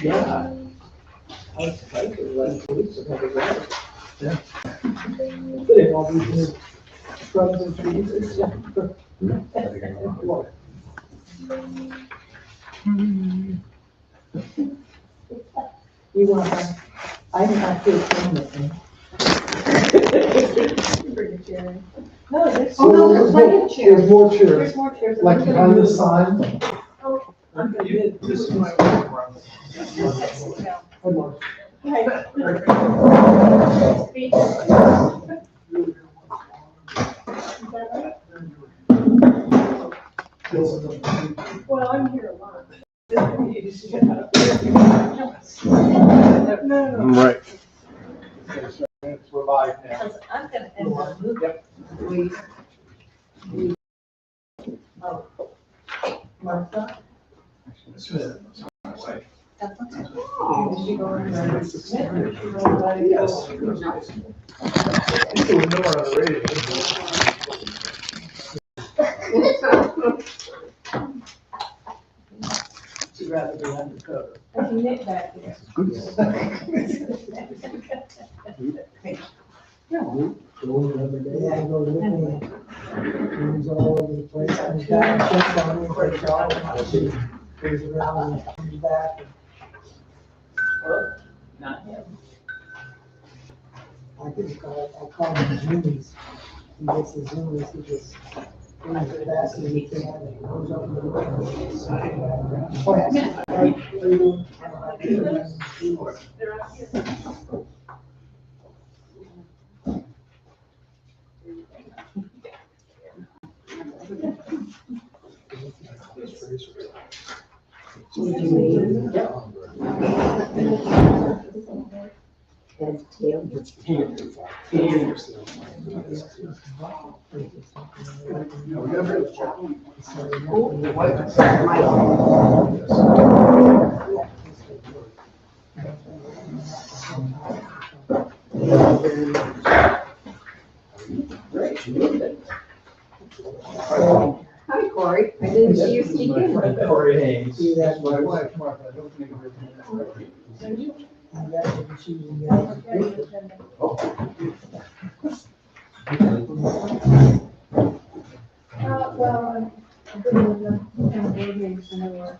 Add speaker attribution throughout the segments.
Speaker 1: Yeah. I was surprised the last 2 weeks of having that.
Speaker 2: Yeah.
Speaker 1: Put in all these new shrubs and trees and stuff. You want, I did not feel pain with me.
Speaker 3: Bring a chair in.
Speaker 1: No, there's.
Speaker 3: Oh, no, there's plenty of chairs.
Speaker 2: There's more chairs,
Speaker 3: There's more chairs.
Speaker 2: like behind the sign.
Speaker 1: I'm gonna
Speaker 2: This is my work. Hold on.
Speaker 3: Well, I'm here a lot.
Speaker 2: Right. We're live now.
Speaker 1: Because I'm gonna end up moving. Oh, Martha?
Speaker 2: That's it. That's my wife.
Speaker 1: That's okay. Did she go in there? Did she go by?
Speaker 2: Yes. People know her on the radio.
Speaker 1: She'd rather be undercover.
Speaker 3: There's a knit back there.
Speaker 1: Yeah, go the other day, I go looking, it was all over the place, I was back, checked on me, great job, and she goes around and comes back. Not him. I call him Zoomies, he gets the Zoomies, he just, runs as fast as he can, and goes up to the window. Oh, yeah. How are you doing?
Speaker 3: They're out here.
Speaker 1: And tail.
Speaker 3: Hi, Corey. I didn't see you sneak in.
Speaker 2: Corey Haynes.
Speaker 1: See, that's
Speaker 2: my wife, Martha. I don't think her.
Speaker 1: I got it, she was,
Speaker 3: Well, I've been in the board meetings and everywhere.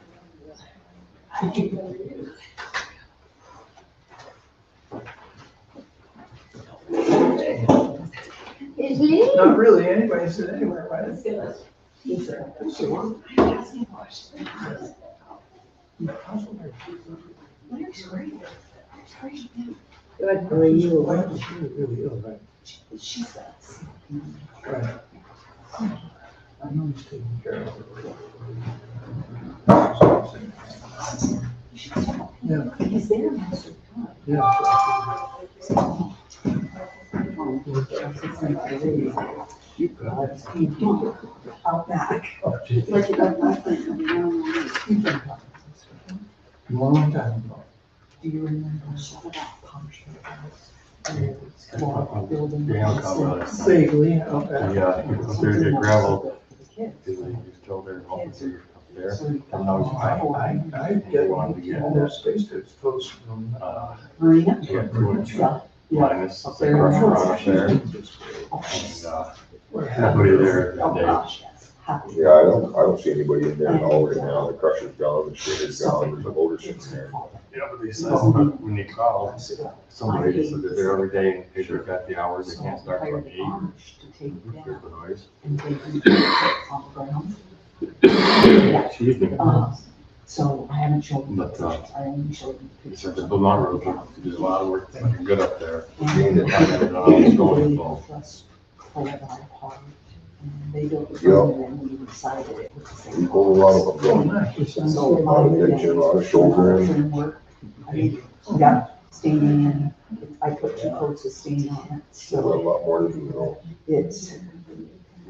Speaker 3: Is he?
Speaker 2: Not really, anybody said anywhere, right?
Speaker 3: Let's get us.
Speaker 1: Good, how are you?
Speaker 3: She says.
Speaker 2: Right.
Speaker 1: I know he's taking care of it.
Speaker 2: Yeah.
Speaker 3: He's there most of the time.
Speaker 2: Yeah.
Speaker 1: Out back.
Speaker 3: Like you got nothing.
Speaker 2: Long time ago.
Speaker 1: Do you remember building?
Speaker 2: Vaguely, out back.
Speaker 4: Yeah, there's a gravel. You still there, officer up there. And now
Speaker 2: I get all those space that's close from.
Speaker 1: Marina?
Speaker 4: you got 2 inch
Speaker 1: Yeah.
Speaker 4: minus the crusher run up there. And, nobody there
Speaker 1: Oh,
Speaker 4: that day.
Speaker 1: gosh, yes. Happy.
Speaker 5: Yeah, I don't see anybody in there at all right now. The crusher's gone, the shit is gone, there's a motor sitting there.
Speaker 4: Yeah, but they said, but when you call, somebody they said that they're every day, and they've got the hours, they can't start till 8.
Speaker 1: To take it
Speaker 4: Here's
Speaker 1: down
Speaker 4: the noise.
Speaker 1: and take it on the ground. Yeah.
Speaker 4: Excuse me.
Speaker 1: So I haven't showed you.
Speaker 4: But,
Speaker 1: I only showed you
Speaker 4: He
Speaker 1: pictures.
Speaker 4: said the Vermont Road, there's a lot of work, like good up there. Being that I had it on, it's going full.
Speaker 1: They built the
Speaker 5: Yeah.
Speaker 1: road and then we decided it was the same.
Speaker 5: We pulled a lot of them,
Speaker 1: So
Speaker 5: a lot of tension, a lot of shouldering.
Speaker 1: Framework. I got staining in, I put 2 coats of stain on it,
Speaker 5: Still got a
Speaker 1: so
Speaker 5: lot more to do, though.
Speaker 1: it's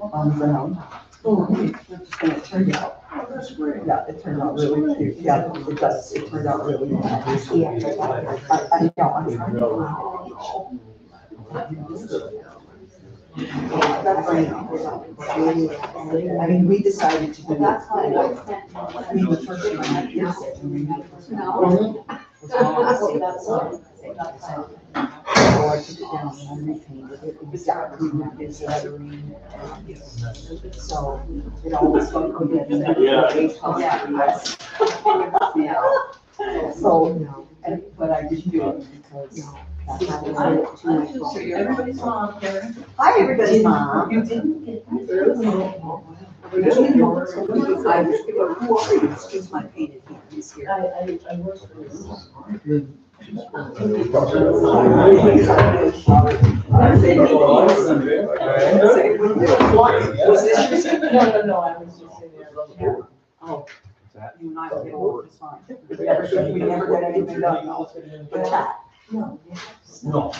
Speaker 1: on the ground. And it turned out, yeah, it turned out really cute, yeah, it does, it turned out really nice. Yeah, I'm trying to. I mean, we decided to do it.
Speaker 3: That's why I
Speaker 1: I
Speaker 3: spent.
Speaker 1: mean, the first year I did it, and we had the first
Speaker 3: No.
Speaker 1: one.
Speaker 3: That's
Speaker 1: So I took it down and I repainted it, it was dark green, and it's lettering. So it always looked good. Yeah. So, but I didn't do it because. that's how I did it to my phone.
Speaker 2: Everybody's mom, Karen.
Speaker 1: Hi, everybody's mom.
Speaker 2: You didn't get that.
Speaker 1: I was, who are you? Excuse my painted hands here.
Speaker 2: I work for this. No, I was just in there.
Speaker 1: Oh, you and I will get along just fine. We never got anything done, no. But chat.
Speaker 2: No.
Speaker 6: No.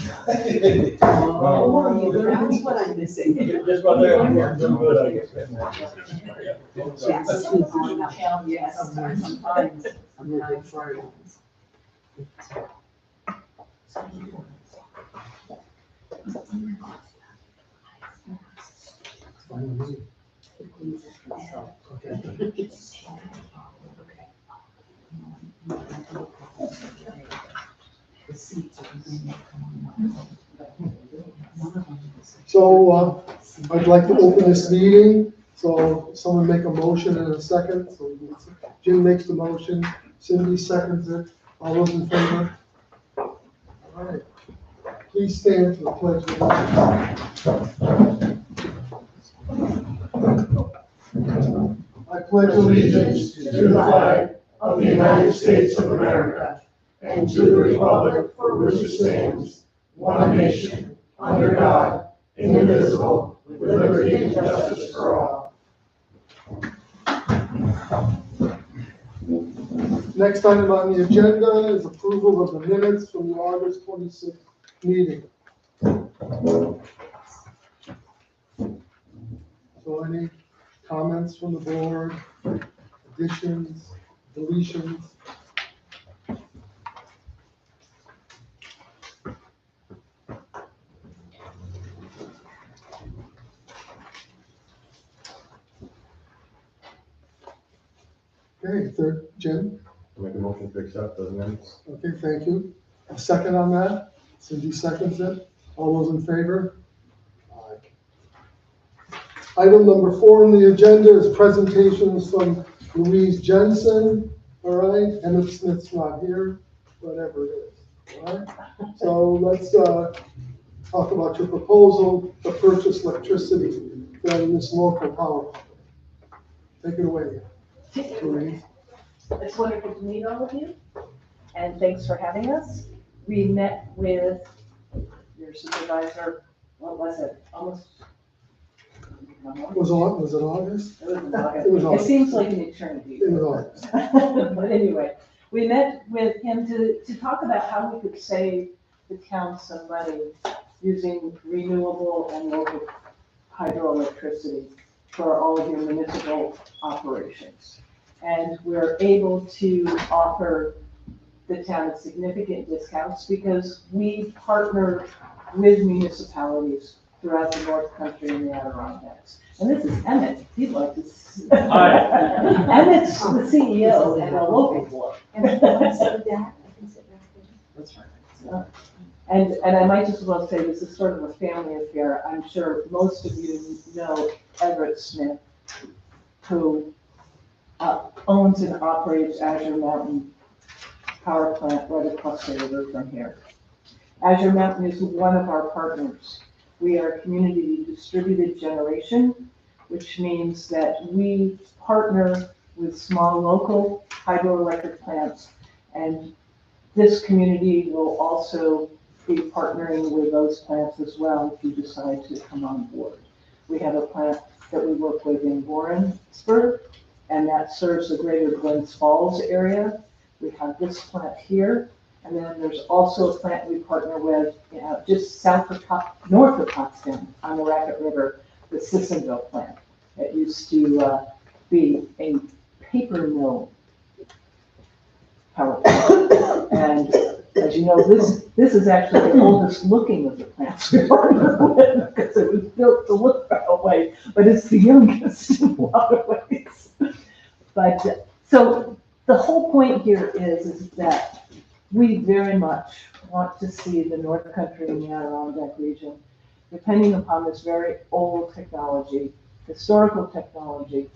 Speaker 1: Oh, that's what I'm missing.
Speaker 6: Just about there, I'm doing good, I guess.
Speaker 1: Yes. Yes, sometimes, sometimes sorry.
Speaker 7: So, I'd like to open this meeting, so someone make a motion in a second, so Jim makes the motion, Cindy seconds it, all those in favor? All right, please stand for the pledge of allegiance. I pledge allegiance to the flag of the United States of America and to the republic for which it stands, one nation, under God, indivisible, with liberty and justice for all. Next item on the agenda is approval of the minutes from the August 26th meeting. So any comments from the board, additions, deletions? Okay, third, Jim?
Speaker 4: Make a motion to accept those minutes.
Speaker 7: Okay, thank you. A second on that? Cindy seconds it. All those in favor? Aye. Item number 4 on the agenda is presentations from Louise Jensen. All right, Emmett Smith's not here, whatever it is. All right, so let's talk about your proposal to purchase electricity from this local power company. Take it away, Louise.
Speaker 2: It's wonderful to meet all of you, and thanks for having us. We met with your supervisor, what was it, almost?
Speaker 7: Was it August?
Speaker 2: It was in August.
Speaker 7: It was
Speaker 2: It
Speaker 7: August.
Speaker 2: seems like an eternity.
Speaker 7: It was August.
Speaker 2: But anyway, we met with him to talk about how we could save the town some money using renewable and local hydroelectricity for all of your municipal operations. And we're able to offer the town significant discounts because we partner with municipalities throughout the North Country and the Adirondacks. And this is Emmett, he'd like to.
Speaker 6: Hi.
Speaker 2: Emmett's the CEO and a local board.
Speaker 1: That's right.
Speaker 2: And I might just as well say this is sort of a family affair. I'm sure most of you know Everett Smith, who owns and operates Azure Mountain Power Plant right across the river from here. Azure Mountain is one of our partners. We are community distributed generation, which means that we partner with small local hydroelectric plants, and this community will also be partnering with those plants as well if you decide to come on board. We have a plant that we work with in Warrensburg, and that serves the greater Glens Falls area. We have this plant here, and then there's also a plant we partner with just north of Potsdam on the Racket River, the Sissonville plant. It used to be a paper mill power plant. And as you you know, this is actually the oldest looking of the plants we partner with, because it was built to look that way, but it's the youngest in a lot of ways. But, so the whole point here is that we very much want to see the North Country and the Adirondack region, depending upon this very old technology, historical technology,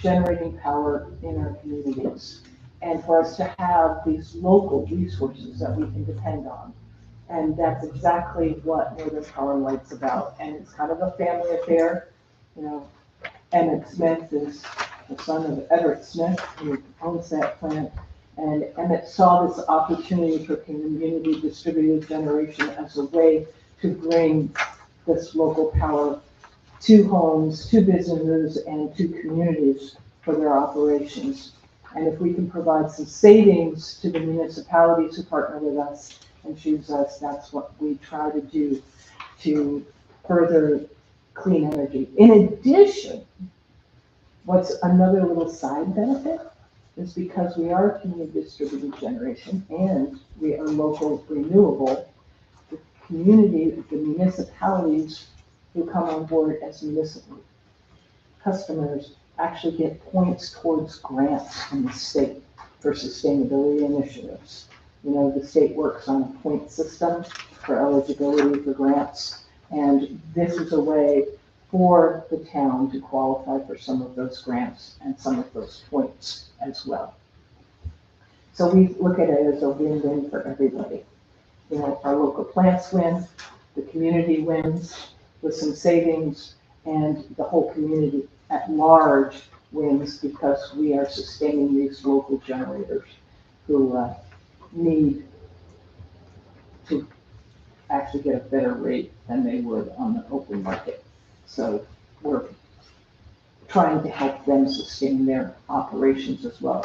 Speaker 2: generating power in our communities. And for us to have these local resources that we can depend on. And that's exactly what Northern Power and Light's about. And it's kind of a family affair. You know, Emmett Smith is the son of Everett Smith, who owns that plant. And Emmett saw this opportunity for community distributed generation as a way to bring this local power to homes, to businesses, and to communities for their operations. And if we can provide some savings to the municipalities who partner with us and choose us, that's what we try to do to further clean energy. In addition, what's another little side benefit is because we are community distributed generation and we are local renewable, the community, the municipalities who come on board as municipal customers actually get points towards grants from the state for sustainability initiatives. You know, the state works on a point system for eligibility for grants, and this is a way for the town to qualify for some of those grants and some of those points as well. So we look at it as a win-win for everybody. You know, our local plants win, the community wins with some savings, and the whole community at large wins because we are sustaining these local generators who need to actually get a better rate than they would on the open market. So we're trying to help them sustain their operations as well.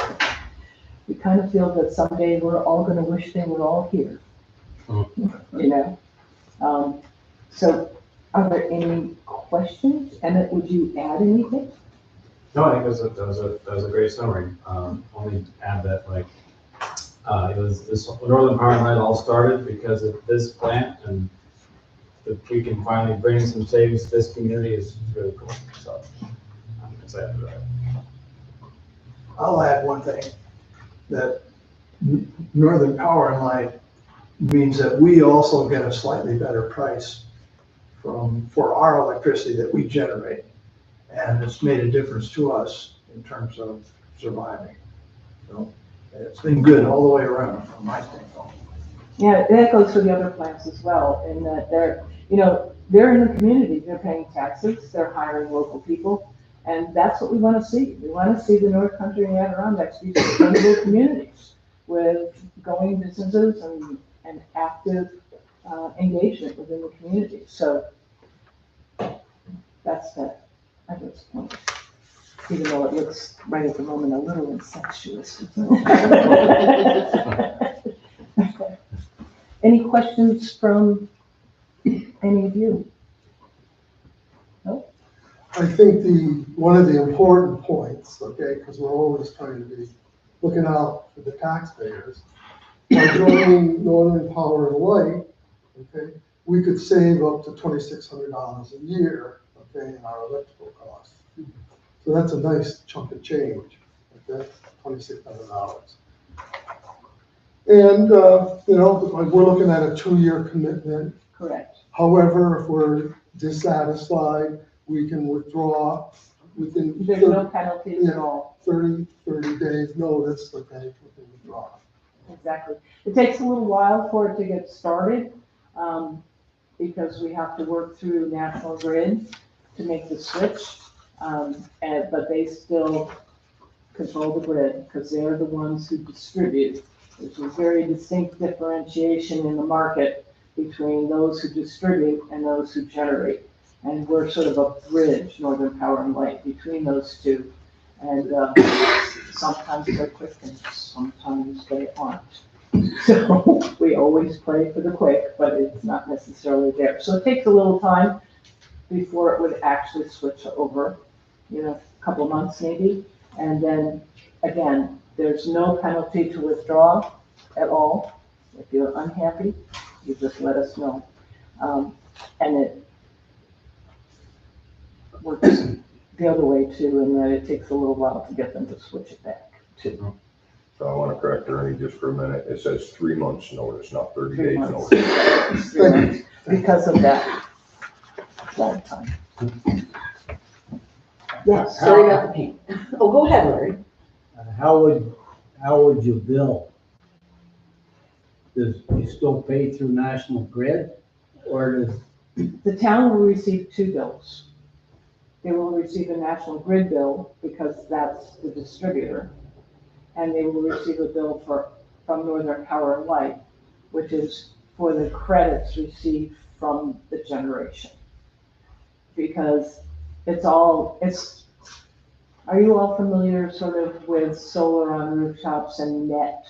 Speaker 2: We kind of feel that someday we're all going to wish they were all here, you know? So are there any questions? Emmett, would you add anything?
Speaker 8: No, I think that was a great summary. Only add that, like, it was this Northern Power and Light all started because of this plant, and if we can finally bring some savings to this community is really cool. So I'm excited for that.
Speaker 6: I'll add one thing, that Northern Power and Light means that we also get a slightly better price for our electricity that we generate. And it's made a difference to us in terms of surviving. So it's been good all the way around from my standpoint.
Speaker 2: Yeah, that goes for the other plants as well, in that they're, you know, they're in the community, they're paying taxes, they're hiring local people, and that's what we want to see. We want to see the North Country and the Adirondacks be sustainable communities with going businesses and active engagement within the community. So that's the point, even though it looks right at the moment a little incestuous. Any questions from any of you? No?
Speaker 7: I think one of the important points, okay, because we're always trying to be looking out for the taxpayers, by joining Northern Power and Light, okay, we could save up to $2,600 a year, okay, in our electrical costs. So that's a nice chunk of change, okay, $2,600. And, you know, like we're looking at a 2-year commitment.
Speaker 2: Correct.
Speaker 7: However, if we're dissatisfied, we can withdraw within
Speaker 2: There's no penalties at all.
Speaker 7: 30 days notice, okay, we can withdraw.
Speaker 2: Exactly. It takes a little while for it to get started, because we have to work through National Grid to make the switch. But they still control the grid because they're the ones who distribute. There's a very distinct differentiation in the market between those who distribute and those who generate. And we're sort of a bridge, Northern Power and Light, between those two. And sometimes they're quick and sometimes they aren't. So we always pray for the quick, but it's not necessarily there. So it takes a little time before it would actually switch over, you know, a couple months maybe. And then again, there's no penalty to withdraw at all. If you're unhappy, you just let us know. And it works the other way too, in that it takes a little while to get them to switch it back to
Speaker 5: So I want to correct Ernie just for a minute. It says 3 months notice, not 30
Speaker 2: 3
Speaker 5: days
Speaker 2: months.
Speaker 5: notice.
Speaker 2: 3 months, because of that long time.
Speaker 1: Yes, sorry about the pain. Oh, go ahead, Larry.
Speaker 9: How would you bill? Does you still pay through National Grid, or does,
Speaker 2: The town will receive 2 bills. They will receive a National Grid bill because that's the distributor. And they will receive a bill from Northern Power and Light, which is for the credits received from the generation. Because are you all familiar sort of with solar on rooftops and net?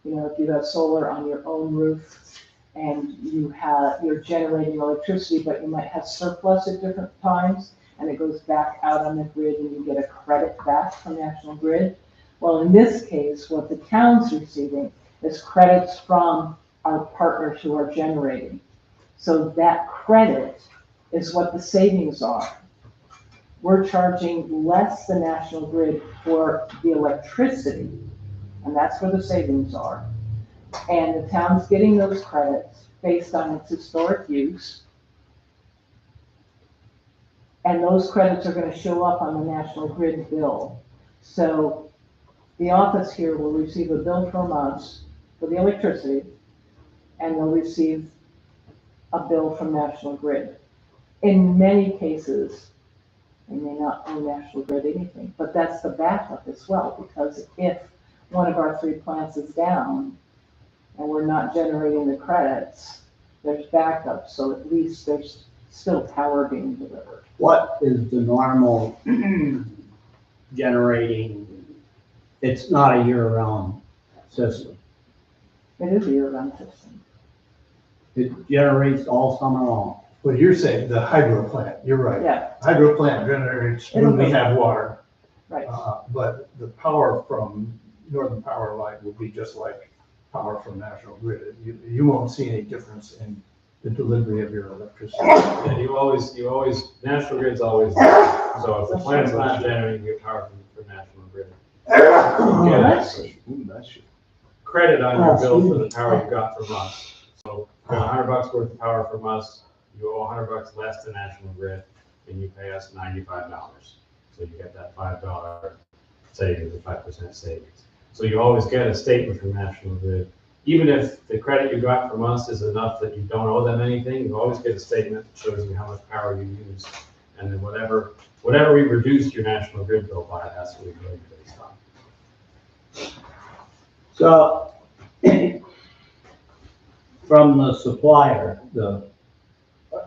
Speaker 2: You know, if you have solar on your own roof and you're generating electricity, but you might have surplus at different times, and it goes back out on the grid and you get a credit back from National Grid. Well, in this case, what the town's receiving is credits from our partners who are generating. So that credit is what the savings are. We're charging less than National Grid for the electricity, and that's where the savings are. And the town's getting those credits based on its historic use. And those credits are going to show up on the National Grid bill. So the office here will receive a bill from us for the electricity, and they'll receive a bill from National Grid. In many cases, they may not owe National Grid anything, but that's the backup as well, because if one of our 3 plants is down and we're not generating the credits, there's backup, so at least there's still power being delivered.
Speaker 9: what is the normal generating? It's not a year-round system.
Speaker 2: It is a year-round system.
Speaker 9: It generates all summer long.
Speaker 6: But you're saying the hydro plant, you're right.
Speaker 2: Yeah,
Speaker 6: Hydro plant generates when we have water.
Speaker 2: right.
Speaker 6: But the power from Northern Power and Light will be just like power from National Grid. You won't see any difference in the delivery of your electricity.
Speaker 8: Yeah, you always, National Grid's always, so if the plant's not generating, you get power from National Grid.
Speaker 5: Ooh, that's
Speaker 8: Credit on your bill for the power you got from us. So you got $100 worth of power from us, you owe $100 less to National Grid, and you pay us $95. So you get that $5 savings, the 5% savings. So you always get a statement from National Grid. Even if the credit you got from us is enough that you don't owe them anything, you always get a statement that shows you how much power you used. And then whatever we reduced your National Grid bill by, that's what we bill you based on.
Speaker 9: So, from the supplier,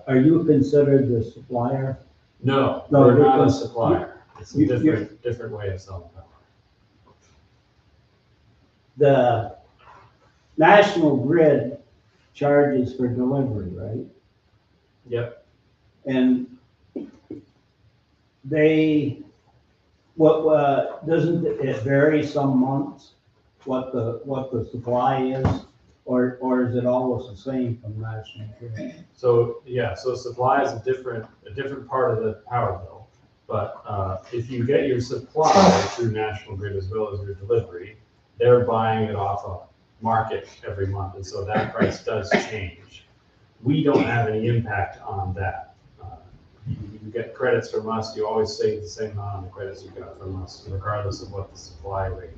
Speaker 9: are you considered the supplier?
Speaker 8: No,
Speaker 9: No,
Speaker 8: we're not a
Speaker 9: because
Speaker 8: supplier. It's a different way of selling power.
Speaker 9: The National Grid charges for delivery, right?
Speaker 8: Yep.
Speaker 9: And doesn't it vary some months what the supply is? Or is it always the same from National Grid?
Speaker 8: So, yeah, so supply is a different part of the power bill. But if you get your supply through National Grid as well as your delivery, they're buying it off a market every month, and so that price does change. We don't have any impact on that. You get credits from us, you always save the same amount on the credits you got from us, regardless of what the supply rate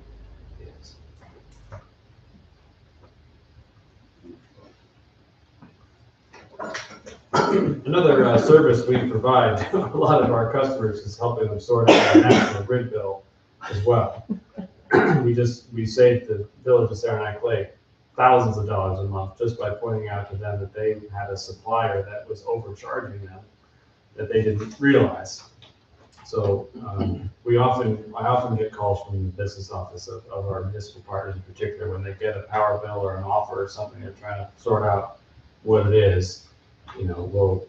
Speaker 8: is. Another service we provide a lot of our customers is helping them sort out their National Grid bill as well. We saved the village of Saranac Lake thousands of dollars a month just by pointing out to them that they had a supplier that was overcharging them that they didn't realize. So I often get calls from the business office of our municipal partners in particular when they get a power bill or an offer or something, they're trying to sort out what it is. You know,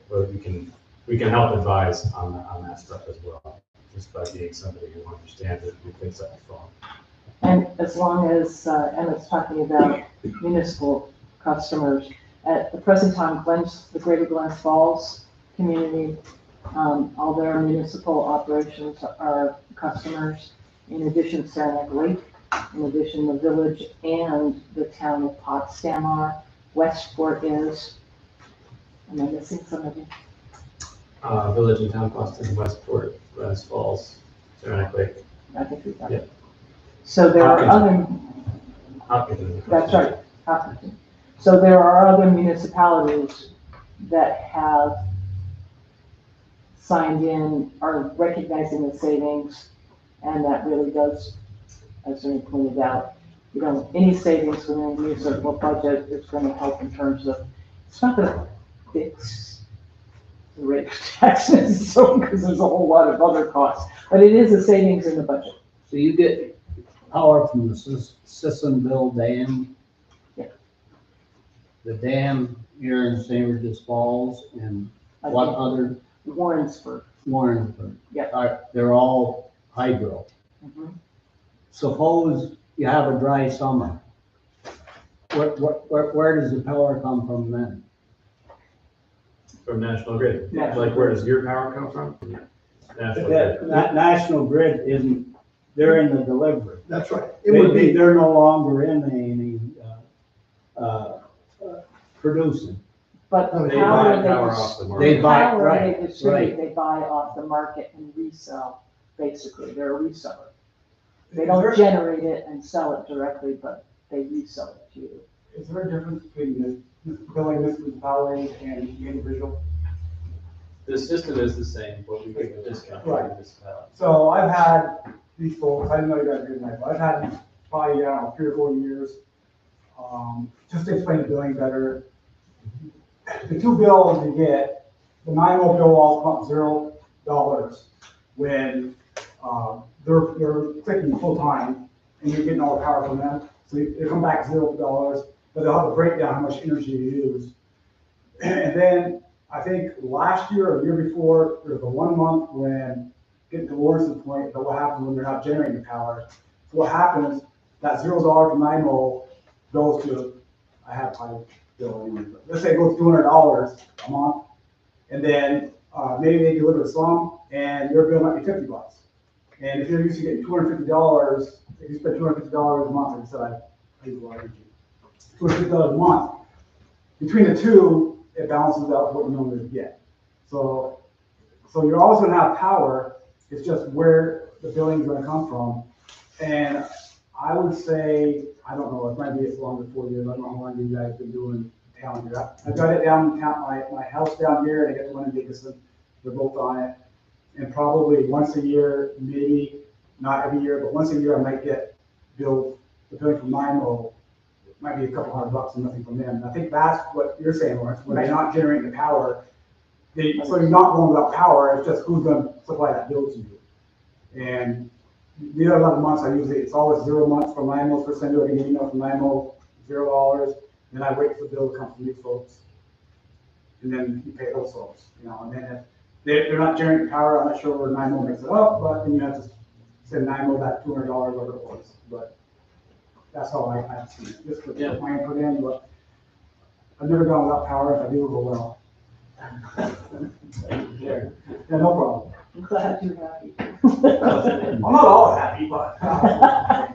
Speaker 8: we can help advise on that stuff as well, just by being somebody who understands it, who picks up the phone.
Speaker 2: And as long as Emmett's talking about municipal customers. At the present time, the greater Glens Falls community, all their municipal operations are customers. In addition, Saranac Lake, in addition, the village and the town of Potsdam are. Westport is. Am I missing somebody?
Speaker 8: Village and Town, Boston, Westport, Glens Falls, Saranac Lake.
Speaker 2: I think we got
Speaker 8: Yeah.
Speaker 2: it. So there are other,
Speaker 8: Hopkins.
Speaker 2: that's right, Hopkinton. So there are other municipalities that have signed in, are recognizing the savings, and that really does, as we pointed out, any savings within a municipal budget is going to help in terms of, it's not going to fix the rate of taxes, so, because there's a whole lot of other costs, but it is a savings in the budget.
Speaker 9: So you get power from the Sissonville Dam?
Speaker 2: Yeah.
Speaker 9: The dam here in St. Regis Falls and
Speaker 2: I
Speaker 9: what
Speaker 2: think
Speaker 9: other,
Speaker 2: Warrensburg.
Speaker 9: Warrensburg?
Speaker 2: Yeah.
Speaker 9: They're all hydro.
Speaker 2: Mhm.
Speaker 9: Suppose you have a dry summer. Where does the power come from then?
Speaker 8: From National Grid.
Speaker 2: National
Speaker 8: Like, where does your power come from? National Grid.
Speaker 9: That National Grid isn't, they're in the delivery.
Speaker 6: That's right. It would be,
Speaker 9: They're no longer in any, producing.
Speaker 2: But
Speaker 6: No,
Speaker 2: the
Speaker 8: They
Speaker 2: power
Speaker 8: buy
Speaker 2: they
Speaker 8: power
Speaker 2: dis-
Speaker 8: off the
Speaker 9: They
Speaker 8: market.
Speaker 9: buy-
Speaker 2: power
Speaker 9: right,
Speaker 2: they distribute,
Speaker 9: right.
Speaker 2: they buy off the market and resell, basically, they're a reseller. They don't generate it and sell it directly, but they resell it to you.
Speaker 10: Is there a difference between the billing municipality and the individual?
Speaker 8: The system is the same, but we give a discount to
Speaker 10: Right.
Speaker 8: the municipality.
Speaker 10: So I've had these folks, I didn't know you guys did that, but I've had these probably, 3 or 4 years. Just to explain the billing better. The two bills you get, the 9-1 bill all come up $0 when, they're clicking full time and you're getting all the power from them. So they come back $0, but they'll have a breakdown how much energy you use. And then I think last year or the year before, there was a 1 month when getting to Lawrence's point, but what happens when they're not generating the power? So what happens, that $0 from 9-0 goes to, I have my bill anyway, but let's say it goes $200 a month. And then maybe they deliver some and your bill might be $50. And if you're used to getting $250, if you spend $250 a month, like I said, I use a lot of energy. $250 a month. Between the two, it balances out what you normally get. So you're always going to have power. It's just where the billing is going to come from. And I would say, I don't know, it might be as long as 4 years. I don't know how long you guys have been doing town here. I've got it down in town, my house down here, and I got the one in Dickinson. They're both on it. And probably once a year, maybe not every year, but once a year I might get billed, the billing from 9-0, might be a couple $100 and nothing from them. And I think that's what you're saying, Lawrence, when they're not generating the power, so you're not going without power, it's just who's going to supply that bill to you. And the other 11 months, it's always 0 months from 9-0, first time I get an email from 9-0, $0, then I wait for the bill to come from you folks. And then you pay those folks, and then if they're not generating power, I'm not sure where 9-0 makes it up, but then you have to send 9-0 back $200, whatever it was. But that's how I've seen it, just put my input in, but I've never gone without power. If I do, it'll go well. Yeah, no problem.
Speaker 2: I'm glad you're happy.
Speaker 10: I'm not all happy, but I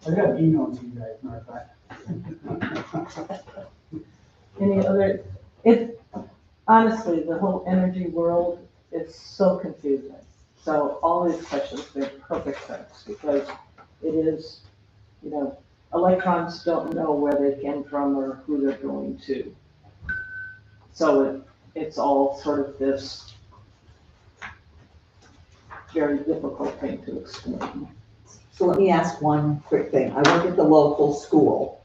Speaker 10: got an email to you guys, matter of fact.
Speaker 2: Any other, honestly, the whole energy world is so confusing. So all these questions make perfect sense because it is, electrons don't know where they came from or who they're going to. So it's all sort of this very difficult thing to explain.
Speaker 11: So let me ask one quick thing. I work at the local school,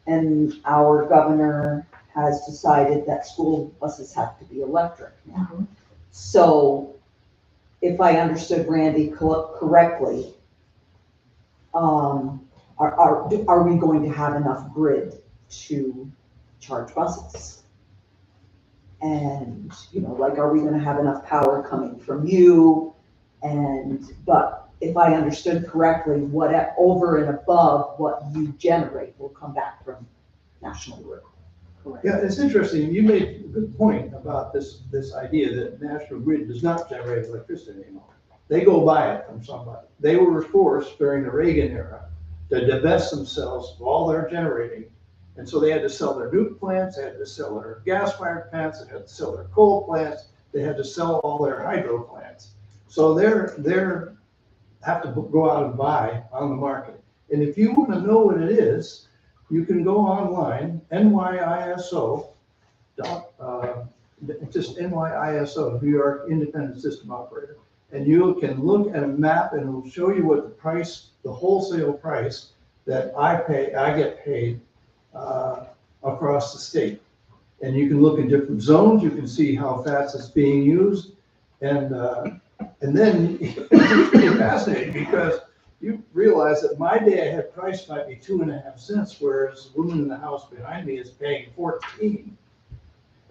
Speaker 11: and our governor has decided that school buses have to be electric now.
Speaker 2: Mhm.
Speaker 11: So if I understood Randy correctly, are we going to have enough grid to charge buses? And, are we gonna have enough power coming from you? But if I understood correctly, what over and above what you generate will come back from national grid.
Speaker 6: Yeah, it's interesting, you made a good point about this idea that National Grid does not generate electricity anymore. They go buy it from somebody. They were forced during the Reagan era to divest themselves of all their generating. And so they had to sell their nuke plants, they had to sell their gas-fired plants, they had to sell their coal plants, they had to sell all their hydro plants. So they're have to go out and buy on the market. And if you want to know what it is, you can go online, NYISO, just NYISO, New York Independent System Operator. And you can look at a map and it'll show you what the price, the wholesale price that I get paid across the state. And you can look in different zones, you can see how fast it's being used. And then it's pretty fascinating because you realize that my day ahead price might be 2.5 cents, whereas the woman in the house behind me is paying 14.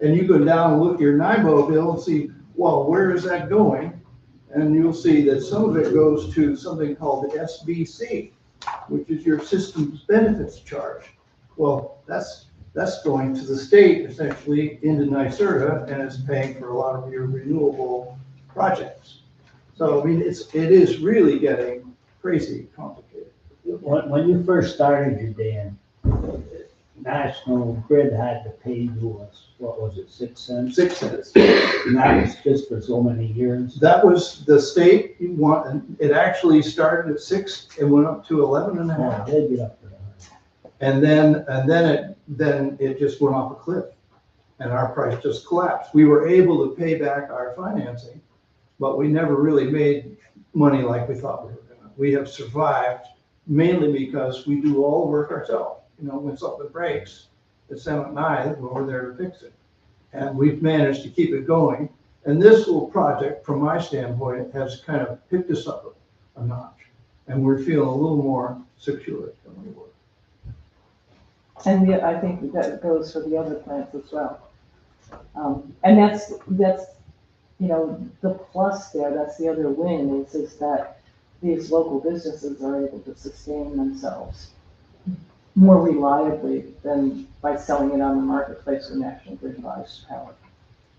Speaker 6: And you go down and look at your NIBO bill and see, well, where is that going? And you'll see that some of it goes to something called the SBC, which is your systems benefits charge. Well, that's going to the state essentially into NYSERDA and it's paying for a lot of your renewable projects. So, I mean, it is really getting crazy complicated.
Speaker 9: When you first started your Dan, National Grid had to pay you us, what was it, 6 cents?
Speaker 6: 6 cents.
Speaker 9: And that was just for so many years.
Speaker 6: That was the state, it actually started at 6 and went up to 11.5.
Speaker 9: They'd get up to that.
Speaker 6: And then it just went off a cliff and our price just collapsed. We were able to pay back our financing, but we never really made money like we thought we were gonna. We have survived mainly because we do all the work ourselves. You know, when something breaks, it's them and I, we're there to fix it. And we've managed to keep it going. And this little project, from my standpoint, has kind of picked us up a notch. And we're feeling a little more secure than we were.
Speaker 2: And I think that goes for the other plants as well. And that's, you know, the plus there, that's the other win is that these local businesses are able to sustain themselves more reliably than by selling it on the marketplace when National Grid buys power,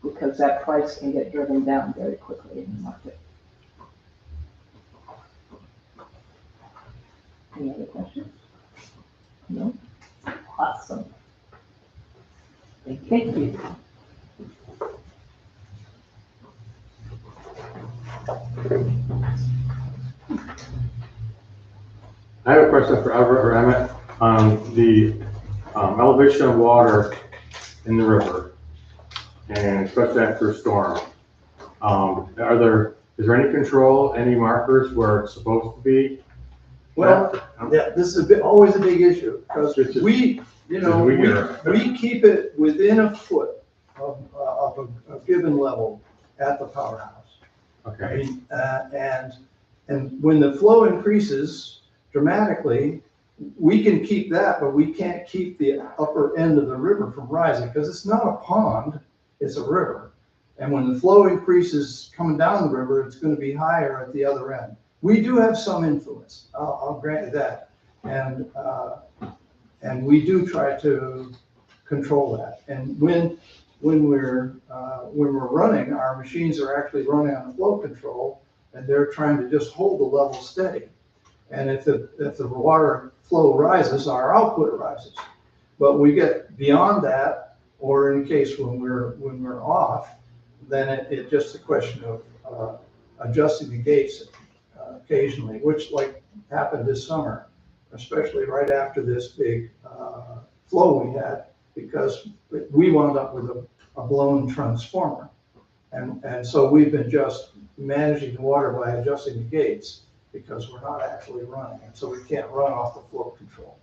Speaker 2: because that price can get driven down very quickly in the market. Any other questions? No? Awesome. Thank you.
Speaker 4: I have a question for Everett or Emmett on the elevation of water in the river, and especially after a storm. Is there any control, any markers where it's supposed to be?
Speaker 6: Well, yeah, this is always a big issue because we keep it within a foot of a given level at the powerhouse.
Speaker 4: Okay.
Speaker 6: And when the flow increases dramatically, we can keep that, but we can't keep the upper end of the river from rising because it's not a pond, it's a river. And when the flow increases coming down the river, it's going to be higher at the other end. We do have some influence, I'll grant you that. And we do try to control that. And when we're running, our machines are actually running on flow control, and they're trying to just hold the level steady. And if the water flow rises, our output rises. But we get beyond that, or in case when we're off, then it's just a question of adjusting the gates occasionally, which like happened this summer, especially right after this big flow we had, because we wound up with a blown transformer. And so we've been just managing the water by adjusting the gates because we're not actually running. And so we can't run off the flow control.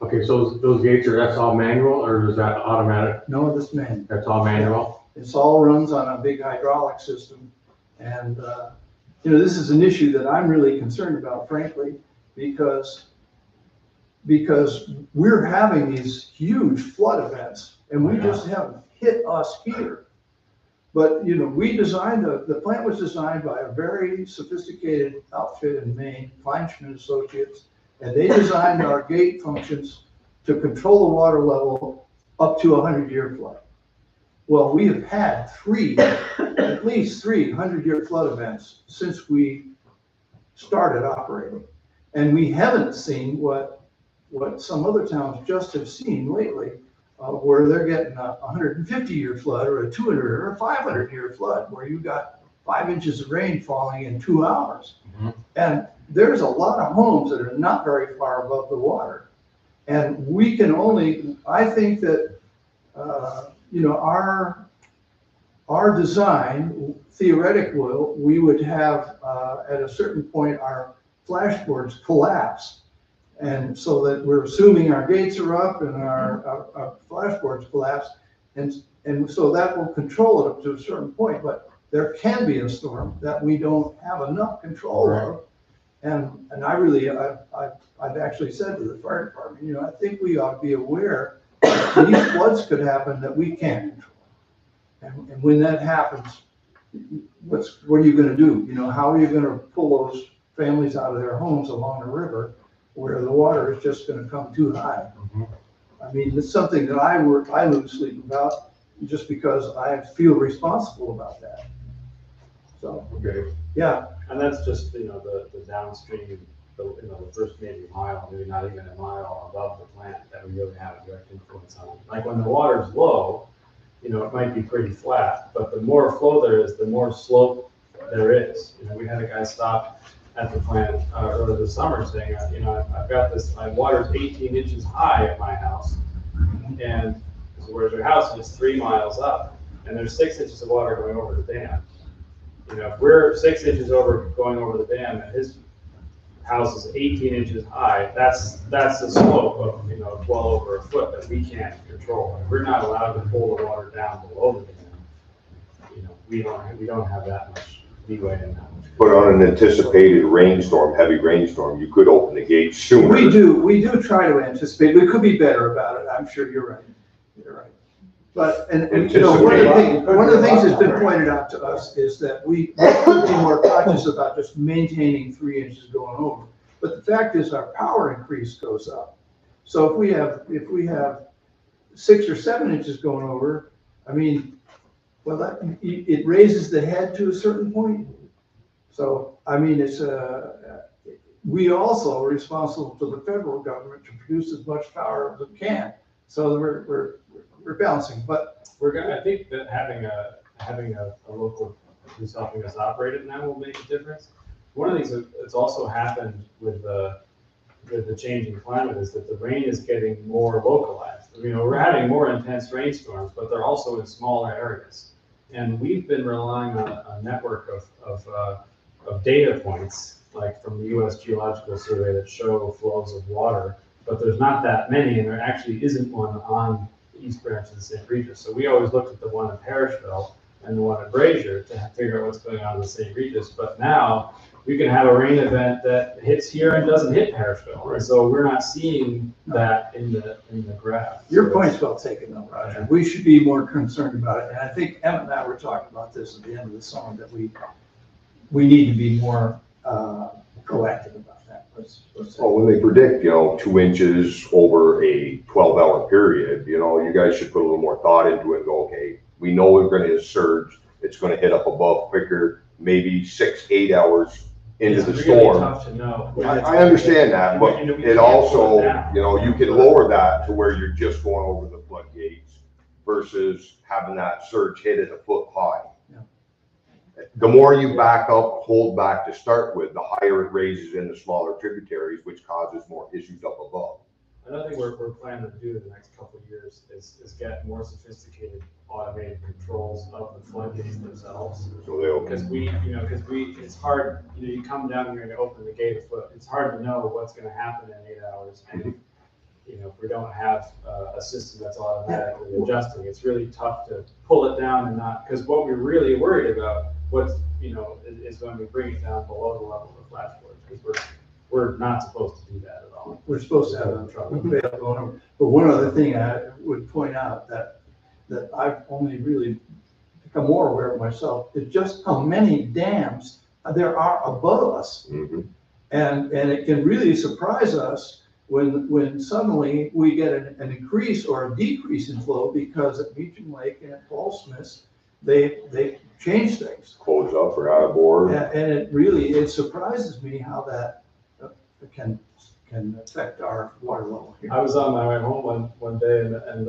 Speaker 4: Okay, so those gates that's all manual or is that automatic?
Speaker 6: No, this manual.
Speaker 4: That's all manual?
Speaker 6: It's all runs on a big hydraulic system. And, this is an issue that I'm really concerned about, frankly, because we're having these huge flood events and we just haven't hit us here. But, we designed, the plant was designed by a very sophisticated outfit in Maine, Kleinschmidt Associates, and they designed our gate functions to control the water level up to a 100-year flood. Well, we have had at least 3 100-year flood events since we started operating. And we haven't seen what some other towns just have seen lately, where they're getting a 150-year flood or a 200 or a 500-year flood, where you got 5 inches of rain falling in 2 hours. Mm-hmm. And there's a lot of homes that are not very far above the water. And we can only, I think that, our design, theoretically, we would have, at a certain point, our flashboards collapse. And so that we're assuming our gates are up and our flashboards collapse. And so that will control it up to a certain point, but there can be a storm that we don't have enough control of. And I really, I've actually said to the fire department, I think we ought to be aware that these floods could happen that we can't control. And when that happens, what are you gonna do? How are you gonna pull those families out of their homes along the river where the water is just gonna come too high? Mm-hmm. I mean, it's something that I lose sleep about just because I feel responsible about that. So,
Speaker 4: okay.
Speaker 6: Yeah.
Speaker 8: And that's just, the downstream, the first maybe mile, maybe not even a mile above the plant that we really have a direct influence on. Like when the water's low, it might be pretty flat, but the more flow there is, the more slope there is. We had a guy stop at the plant earlier this summer saying, I've got this, my water's 18 inches high at my house. And so where's your house? And it's 3 miles up, and there's 6 inches of water going over the dam. If we're 6 inches going over the dam and his house is 18 inches high, that's the slope of well over a foot that we can't control. And we're not allowed to pull the water down below the dam. We don't have that much leeway in that.
Speaker 5: But on an anticipated rainstorm, heavy rainstorm, you could open the gates sooner.
Speaker 6: We do try to anticipate. We could be better about it. I'm sure you're right. You're right. But one of the things that's been pointed out to us is that we could be more conscious about just maintaining 3 inches going over. But the fact is, our power increase goes up. So if we have 6 or 7 inches going over, I mean, well, it raises the head to a certain point. So I mean, we also are responsible to the federal government to produce as much power as we can. So we're balancing, but
Speaker 8: I think that having a local who's helping us operate it now will make a difference. One of the things that's also happened with the changing climate is that the rain is getting more localized. We're having more intense rainstorms, but they're also in smaller areas. And we've been relying on a network of data points, like from the U.S. Geological Survey, that show flows of water, but there's not that many, and there actually isn't one on the East Branch of the St. Regis. So we always looked at the one in Parrishville and the one at Brazier to figure out what's going on in the St. Regis. But now we can have a rain event that hits here and doesn't hit Parrishville, right? So we're not seeing that in the graph.
Speaker 6: Your point's well taken, though, Roger. We should be more concerned about it. And I think Emmett and I were talking about this at the end of the summer, that we need to be more proactive about that.
Speaker 5: Well, when they predict, 2 inches over a 12-hour period, you guys should put a little more thought into it and go, okay, we know we're going to surge. It's going to hit up above quicker, maybe 6-8 hours into the storm.
Speaker 8: Really tough to know.
Speaker 5: I understand that, but it also, you can lower that to where you're just going over the floodgates versus having that surge hit at a foot high. The more you back up, hold back to start with, the higher it raises in the smaller tributaries, which causes more issues up above.
Speaker 8: Another thing we're planning to do in the next couple of years is get more sophisticated automated controls of the floodgates themselves.
Speaker 5: So
Speaker 8: because it's hard, you come down and you're going to open the gate a foot. It's hard to know what's going to happen in 8 hours. And if we don't have a system that's automatically adjusting, it's really tough to pull it down and not, because what we're really worried about, is when we bring it down below the level of the flashboard, because we're not supposed to do that at all.
Speaker 6: We're supposed to have a bail going over. But one other thing I would point out that I've only really become more aware of myself is just how many dams there are above us. Mm-hmm. And it can really surprise us when suddenly we get an increase or a decrease in flow because at Meacham Lake and at Paul Smith's, they change things.
Speaker 5: Close up or out of board.
Speaker 6: And it surprises me how that can affect our water level here.
Speaker 8: I was on my way home one day and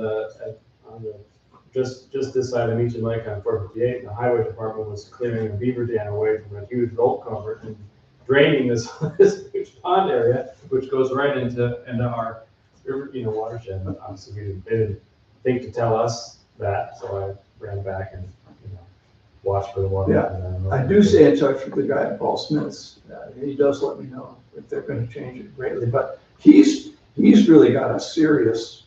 Speaker 8: just this side of Meacham Lake on 458, and the highway department was clearing a beaver dam away from a huge roll culvert and draining this huge pond area, which goes right into our river, watershed. But obviously they didn't think to tell us that, so I ran back and watched for the water.
Speaker 6: Yeah, I do stay in touch with the guy at Paul Smith's. He does let me know if they're going to change it greatly, but he's really got a serious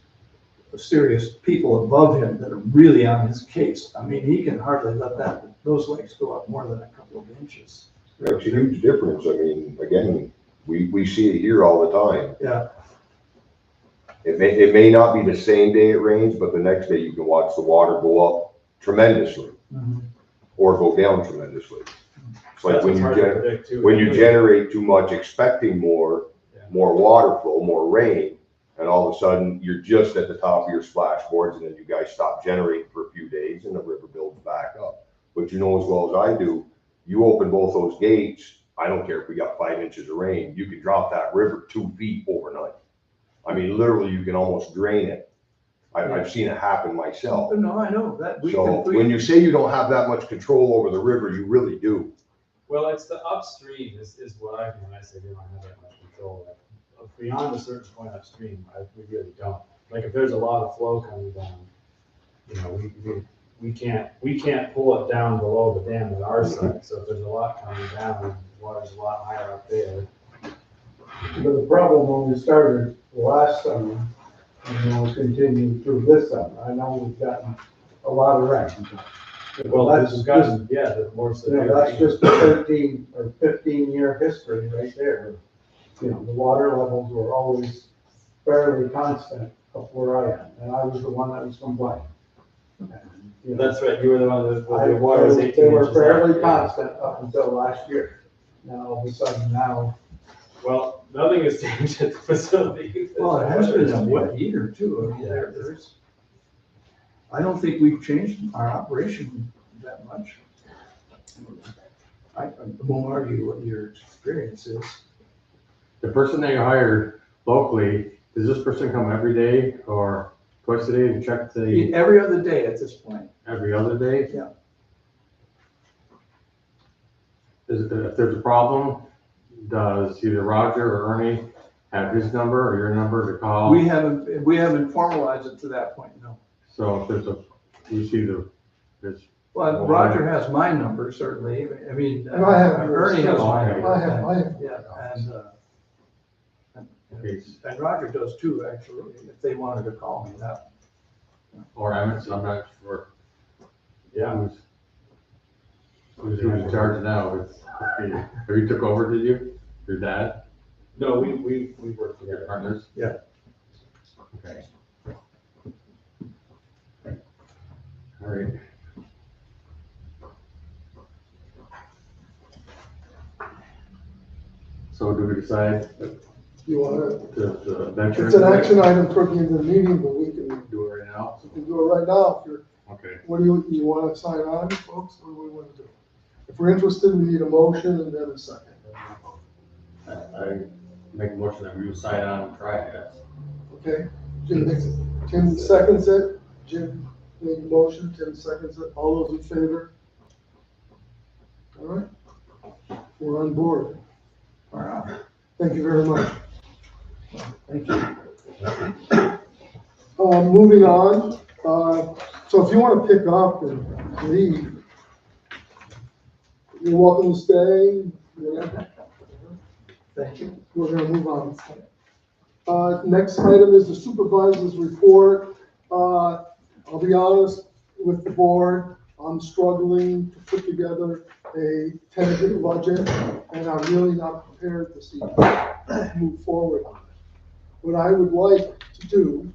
Speaker 6: people above him that are really on his case. I mean, he can hardly let those lakes go up more than a couple of inches.
Speaker 5: It's a huge difference. I mean, again, we see it here all the time.
Speaker 6: Yeah.
Speaker 5: It may not be the same day it rains, but the next day you can watch the water go up tremendously or go down tremendously. It's like when you generate too much, expecting more water flow, more rain, and all of a sudden you're just at the top of your splash boards, and then you guys stop generating for a few days and the river builds back up. But you know as well as I do, you open both those gates, I don't care if we got 5 inches of rain, you can drop that river 2 feet overnight. I mean, literally, you can almost drain it. I've seen it happen myself.
Speaker 6: No, I know that.
Speaker 5: When you say you don't have that much control over the river, you really do.
Speaker 8: Well, it's the upstream is what I mean when I say we don't have that much control. Beyond a certain point upstream, we really don't. Like if there's a lot of flow coming down, we can't pull it down below the dam at our side. So if there's a lot coming down, the water's a lot higher up there.
Speaker 7: But the problem when we started last summer, and it's continued through this summer, I know we've gotten a lot of rain.
Speaker 8: Well, that's gotten, the more severe.
Speaker 7: That's just a 13 or 15-year history right there. The water levels were always fairly constant up where I am, and I was the one that was complaining.
Speaker 8: That's right, you were the one that the water was 18 inches.
Speaker 7: They were fairly constant up until last year. Now, all of a sudden now.
Speaker 8: Well, nothing has changed at the facility.
Speaker 6: Well, it has been a wet year too. I mean, I don't think we've changed our operation that much. I won't argue what your experience is.
Speaker 4: The person that you hired locally, does this person come every day or twice a day to check the?
Speaker 6: Every other day at this point.
Speaker 4: Every other day?
Speaker 6: Yeah.
Speaker 4: If there's a problem, does either Roger or Ernie have his number or your number to call?
Speaker 6: We haven't formalized it to that point, no.
Speaker 4: So if there's
Speaker 6: Well, Roger has my number, certainly. I mean,
Speaker 7: And I have
Speaker 6: Ernie has my number.
Speaker 7: I have.
Speaker 6: Yeah, and Roger does too, actually, if they wanted to call me that.
Speaker 4: Or Emmett, I'm not sure.
Speaker 8: Yeah.
Speaker 4: Who's in charge now? Have you took over, did you? Your dad?
Speaker 8: No, we work together.
Speaker 4: Partners?
Speaker 6: Yeah.
Speaker 4: Okay. All right. So do we decide
Speaker 7: You want
Speaker 4: to venture?
Speaker 7: it's an action item toward the end of the meeting, but we can
Speaker 4: Do it right now?
Speaker 7: do it right now if you're.
Speaker 4: Okay.
Speaker 7: What do you want to sign on, folks? What do we want to do? If we're interested, we need a motion and then a second.
Speaker 4: I make a motion that we sign on and try it.
Speaker 7: Okay, Jim makes it. Tim seconds it. Jim made a motion, Tim seconds it. All those in favor? All right, we're on board.
Speaker 6: All right.
Speaker 7: Thank you very much.
Speaker 6: Thank you.
Speaker 7: Moving on, so if you want to pick up and leave, you're welcome to stay.
Speaker 6: Thank you.
Speaker 7: We're going to move on. Next item is the supervisor's report. I'll be honest with the board, I'm struggling to put together a tentative budget, and I'm really not prepared to see move forward on it. What I would like to do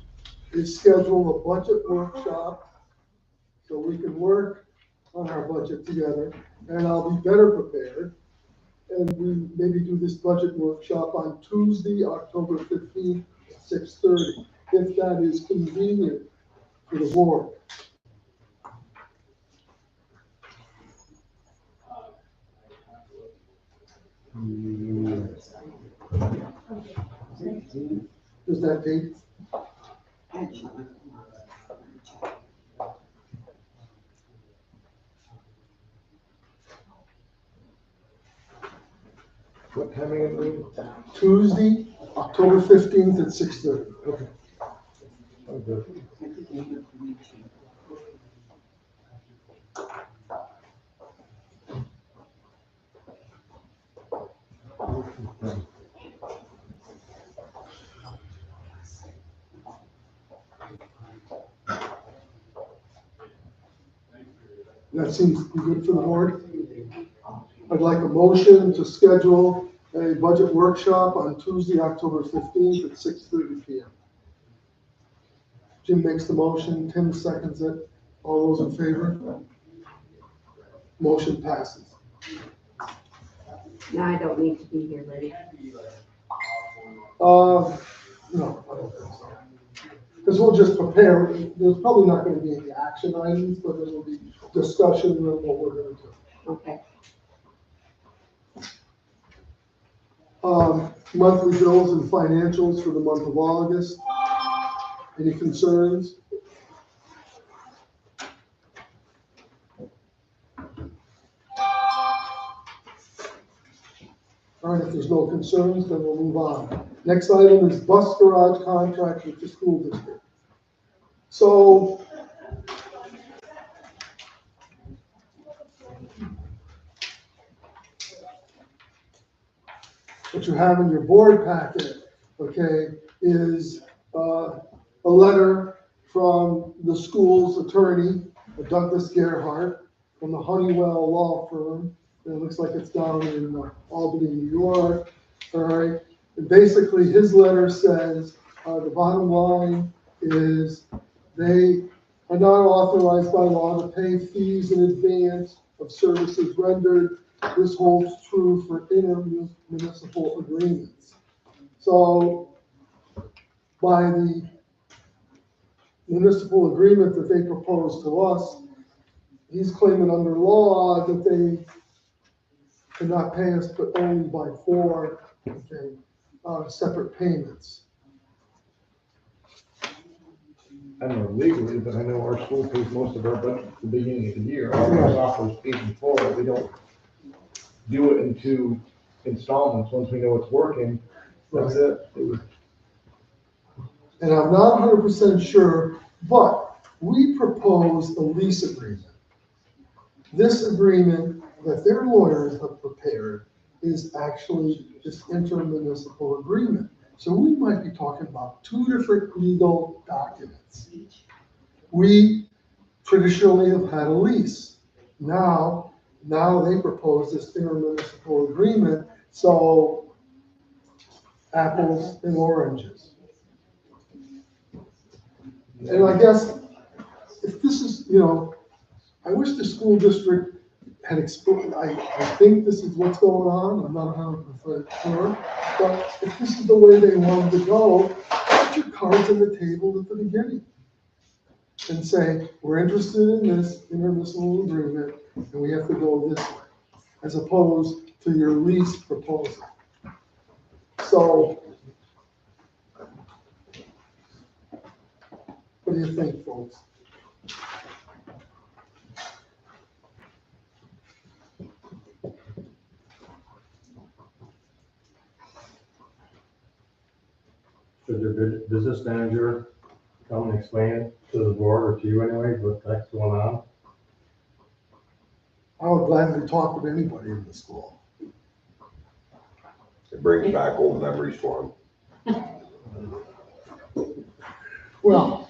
Speaker 7: is schedule a budget workshop so we can work on our budget together, and I'll be better prepared. and we maybe do this budget workshop on Tuesday, October 15th, 6:30, if that is convenient for the board. Is that date?
Speaker 6: What time are you
Speaker 7: Tuesday, October 15th at 6:30.
Speaker 6: Okay.
Speaker 7: That seems to be good for the board. I'd like a motion to schedule a budget workshop on Tuesday, October 15th at 6:30 PM. Jim makes the motion, Tim seconds it. All those in favor? Motion passes.
Speaker 3: No, I don't need to be here, Liddy.
Speaker 7: No, I don't think so. Because we'll just prepare, there's probably not gonna be any action items, but there will be discussion of what we're gonna do.
Speaker 3: Okay.
Speaker 7: Monthly bills and financials for the month of August. Any concerns? All right, if there's no concerns, then we'll move on. Next item is bus garage contract with the school district. So what you have in your board packet, okay, is a letter from the school's attorney, Douglas Gerhardt, from the Honeywell Law Firm. It looks like it's down in Albany, New York. All right. And basically, his letter says the bottom line is they are not authorized by law to pay fees in advance of services rendered. This holds true for intermunicipal agreements. So by the municipal agreement that they propose to us, he's claiming under law that they cannot pay us, but only by 4 separate payments.
Speaker 6: I don't know legally, but I know our school pays most of our budget at the beginning of the year. Our software's paid in full. We don't do it in 2 installments. Once we know it's working, that's it.
Speaker 7: And I'm not 100% sure, but we proposed a lease agreement. This agreement that their lawyers have prepared is actually this intermunicipal agreement. So we might be talking about 2 different legal documents. We traditionally have had a lease. Now they propose this intermunicipal agreement, so apples and oranges. And I guess if this is, I wish the school district had explained, I think this is what's going on, I'm not 100% sure, but if this is the way they wanted to go, put your cards on the table at the beginning and say, we're interested in this intermunicipal agreement, and we have to go this way, as opposed to your lease proposal. So, what do you think, folks?
Speaker 4: Should their business manager come and explain to the board or to you anyway, what's going on?
Speaker 7: I would gladly talk with anybody in the school.
Speaker 5: It brings back old memories for them.
Speaker 7: Well,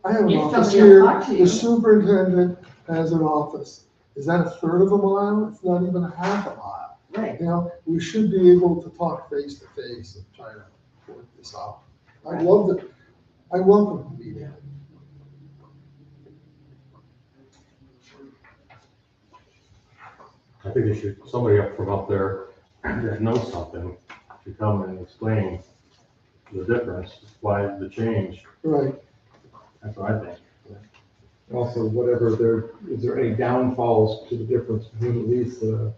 Speaker 7: I have an
Speaker 3: If
Speaker 7: office
Speaker 3: somebody will
Speaker 7: here,
Speaker 3: talk to you.
Speaker 7: the superintendent has an office. Is that 1/3 of a mile? It's not even a half a mile.
Speaker 3: Right.
Speaker 7: We should be able to talk face to face and try to work this out. I welcome the meeting.
Speaker 4: I think they should, somebody up from up there that knows something to come and explain the difference, why the change.
Speaker 7: Right.
Speaker 4: That's what I think.
Speaker 12: Also, is there any downfalls to the difference between at least I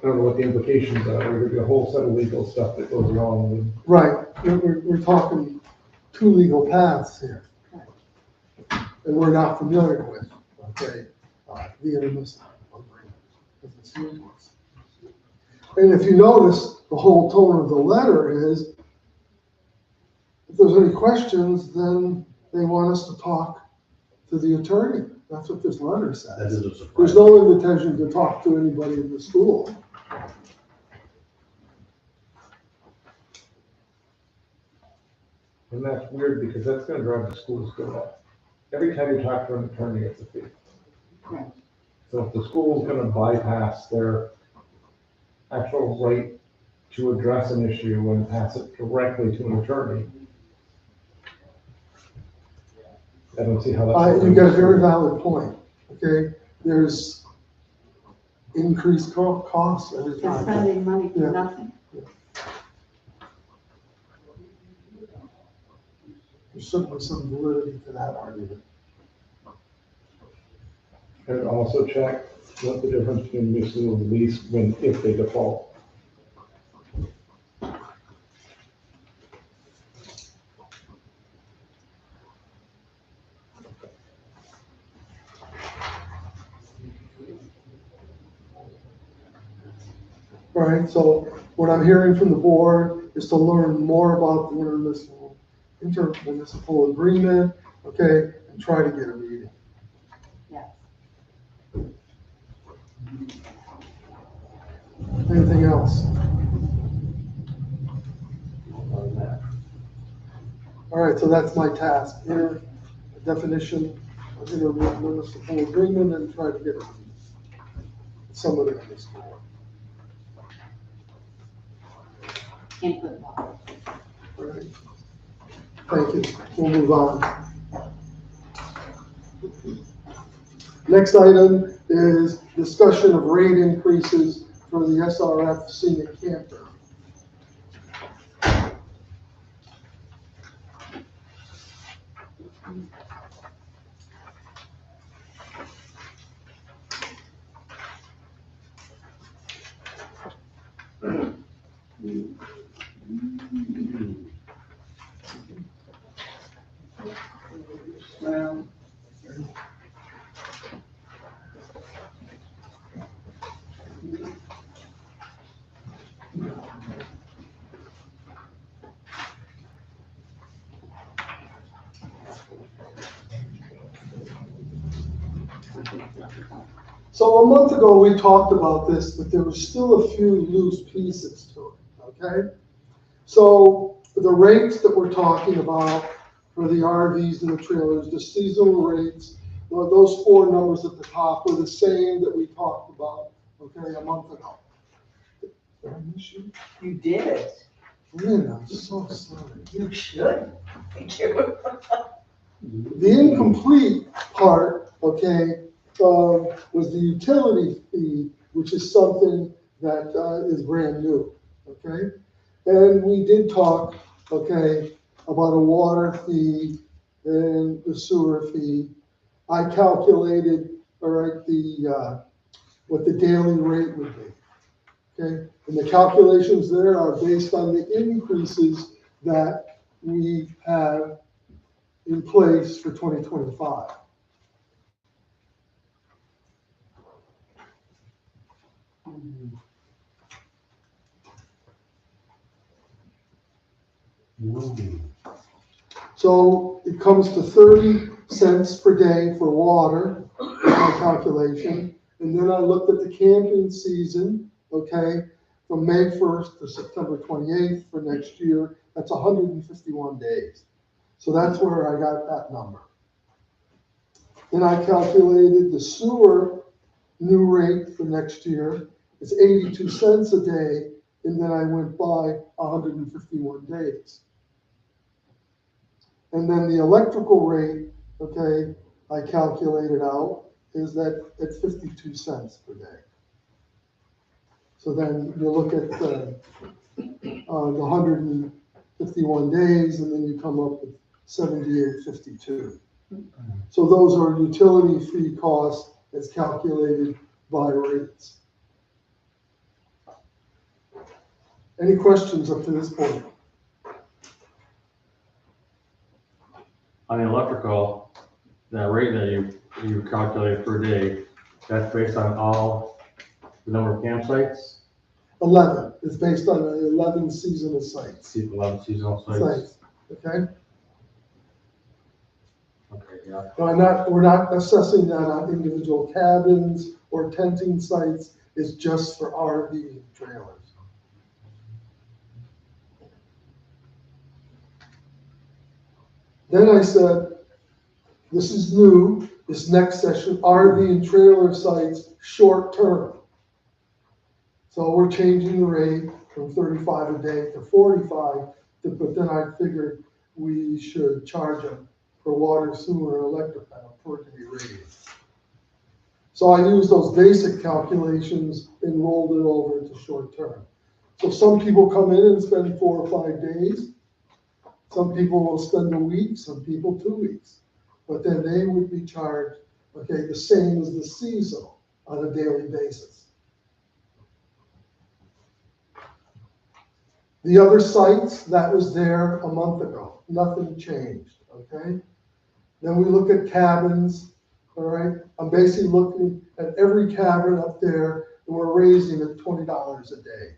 Speaker 12: don't know what the implications are, there could be a whole set of legal stuff that goes wrong with.
Speaker 7: Right, we're talking two legal paths here. And we're not familiar with, okay, the intermunicipal agreement. If it's new to us. And if you notice, the whole tone of the letter is, if there's any questions, then they want us to talk to the attorney. That's what this letter
Speaker 4: That
Speaker 7: says.
Speaker 4: is a surprise.
Speaker 7: There's no invitation to talk to anybody in the school.
Speaker 12: And that's weird because that's gonna drive the schools to up. Every time you talk to an attorney, it's a fee.
Speaker 11: Right.
Speaker 12: So if the school's gonna bypass their actual right to address an issue and pass it directly to an attorney, I don't see how that's.
Speaker 7: You got a very valid point, okay? There's increased costs every
Speaker 11: They're
Speaker 7: time.
Speaker 11: spending money
Speaker 7: Yeah.
Speaker 11: for nothing.
Speaker 7: There's certainly some validity to that argument.
Speaker 12: And also check what the difference between municipal and lease when, if they default.
Speaker 7: All right, so what I'm hearing from the board is to learn more about the intermunicipal agreement, okay, and try to get a meeting.
Speaker 11: Yes.
Speaker 7: Anything else? All right, so that's my task, enter a definition of intermunicipal agreement and try to get a meeting. Somebody on this board.
Speaker 3: Input box.
Speaker 7: All right. Thank you. We'll move on. Next item is discussion of rate increases for the SRF scenic camper. So a month ago, we talked about this, but there was still a few loose pieces to it, okay? So the rates that we're talking about for the RVs and the trailers, the seasonal rates, well, those four numbers at the top were the same that we talked about, okay, a month ago. Did I miss you?
Speaker 11: You did.
Speaker 7: Man, I'm so sorry.
Speaker 11: You should. Thank you.
Speaker 7: The incomplete part, okay, was the utility fee, which is something that is brand new, okay? And we did talk, okay, about a water fee and the sewer fee. I calculated, all right, what the daily rate would be, okay? And the calculations there are based on the increases that we have in place for 2025. So it comes to 30 cents per day for water, my calculation. And then I looked at the camping season, okay, from May 1st to September 28th for next year. That's 151 days. So that's where I got that number. Then I calculated the sewer new rate for next year. It's 82 cents a day. And then I went by 151 days. And then the electrical rate, okay, I calculated out, is that it's 52 cents per day. So then you look at the 151 days, and then you come up with 78.52. So those are utility fee costs as calculated by rates. Any questions up to this point?
Speaker 4: On the electrical, that rate that you calculate per day, that's based on all the number of campsites?
Speaker 7: 11, it's based on 11 seasonal sites.
Speaker 4: 11 seasonal sites?
Speaker 7: Sites, okay?
Speaker 4: Okay, yeah.
Speaker 7: No, we're not assessing that on individual cabins or tenting sites, it's just for RV trailers. Then I said, this is new, this next session, RV and trailer sites, short term. So we're changing the rate from 35 a day to 45, but then I figured we should charge them for water, sewer, and electric on a per day rate. So I used those basic calculations and rolled it over into short term. So some people come in and spend 4 or 5 days. Some people will spend a week, some people 2 weeks. But then they would be charged, okay, the same as the seasonal on a daily basis. The other sites, that was there a month ago. Nothing changed, okay? Then we look at cabins, all right? I'm basically looking at every cabin up there, and we're raising it $20 a day.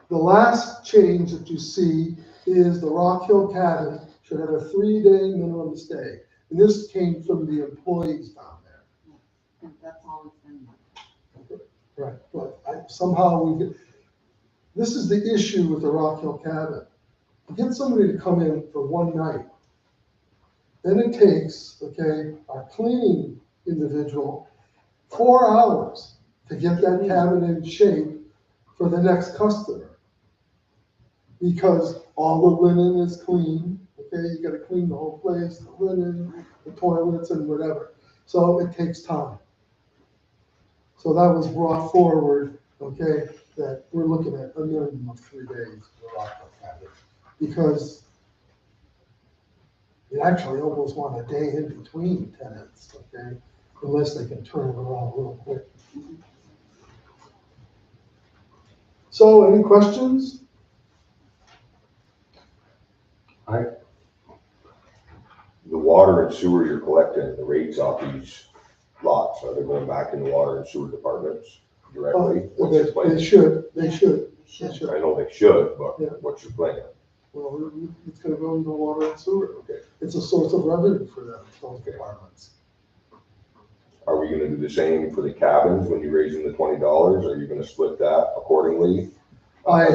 Speaker 7: The last change that you see is the Rock Hill cabin should have a 3-day minimum stay. And this came from the employees down there.
Speaker 11: That's all it's been.
Speaker 7: Right, but somehow we get, this is the issue with the Rock Hill cabin. To get somebody to come in for one night, then it takes, okay, our cleaning individual 4 hours to get that cabin in shape for the next customer. Because all the linen is clean, okay, you gotta clean the whole place, the linen, the toilets and whatever. So it takes time. So that was brought forward, okay, that we're looking at a minimum of 3 days for Rock Hill cabin. Because you actually almost want a day in between tenants, okay, unless they can turn it around real quick. So any questions?
Speaker 5: The water and sewer you're collecting, the rates off these lots, are they going back in the water and sewer departments directly? What's your plan?
Speaker 7: They should.
Speaker 5: I know they should, but
Speaker 7: Yeah.
Speaker 5: what's your plan?
Speaker 7: Well, it's gonna go into water and sewer.
Speaker 5: Okay.
Speaker 7: It's a source of revenue for them, those departments.
Speaker 5: Are we gonna do the same for the cabins when you're raising the $20? Are you gonna split that accordingly?
Speaker 7: I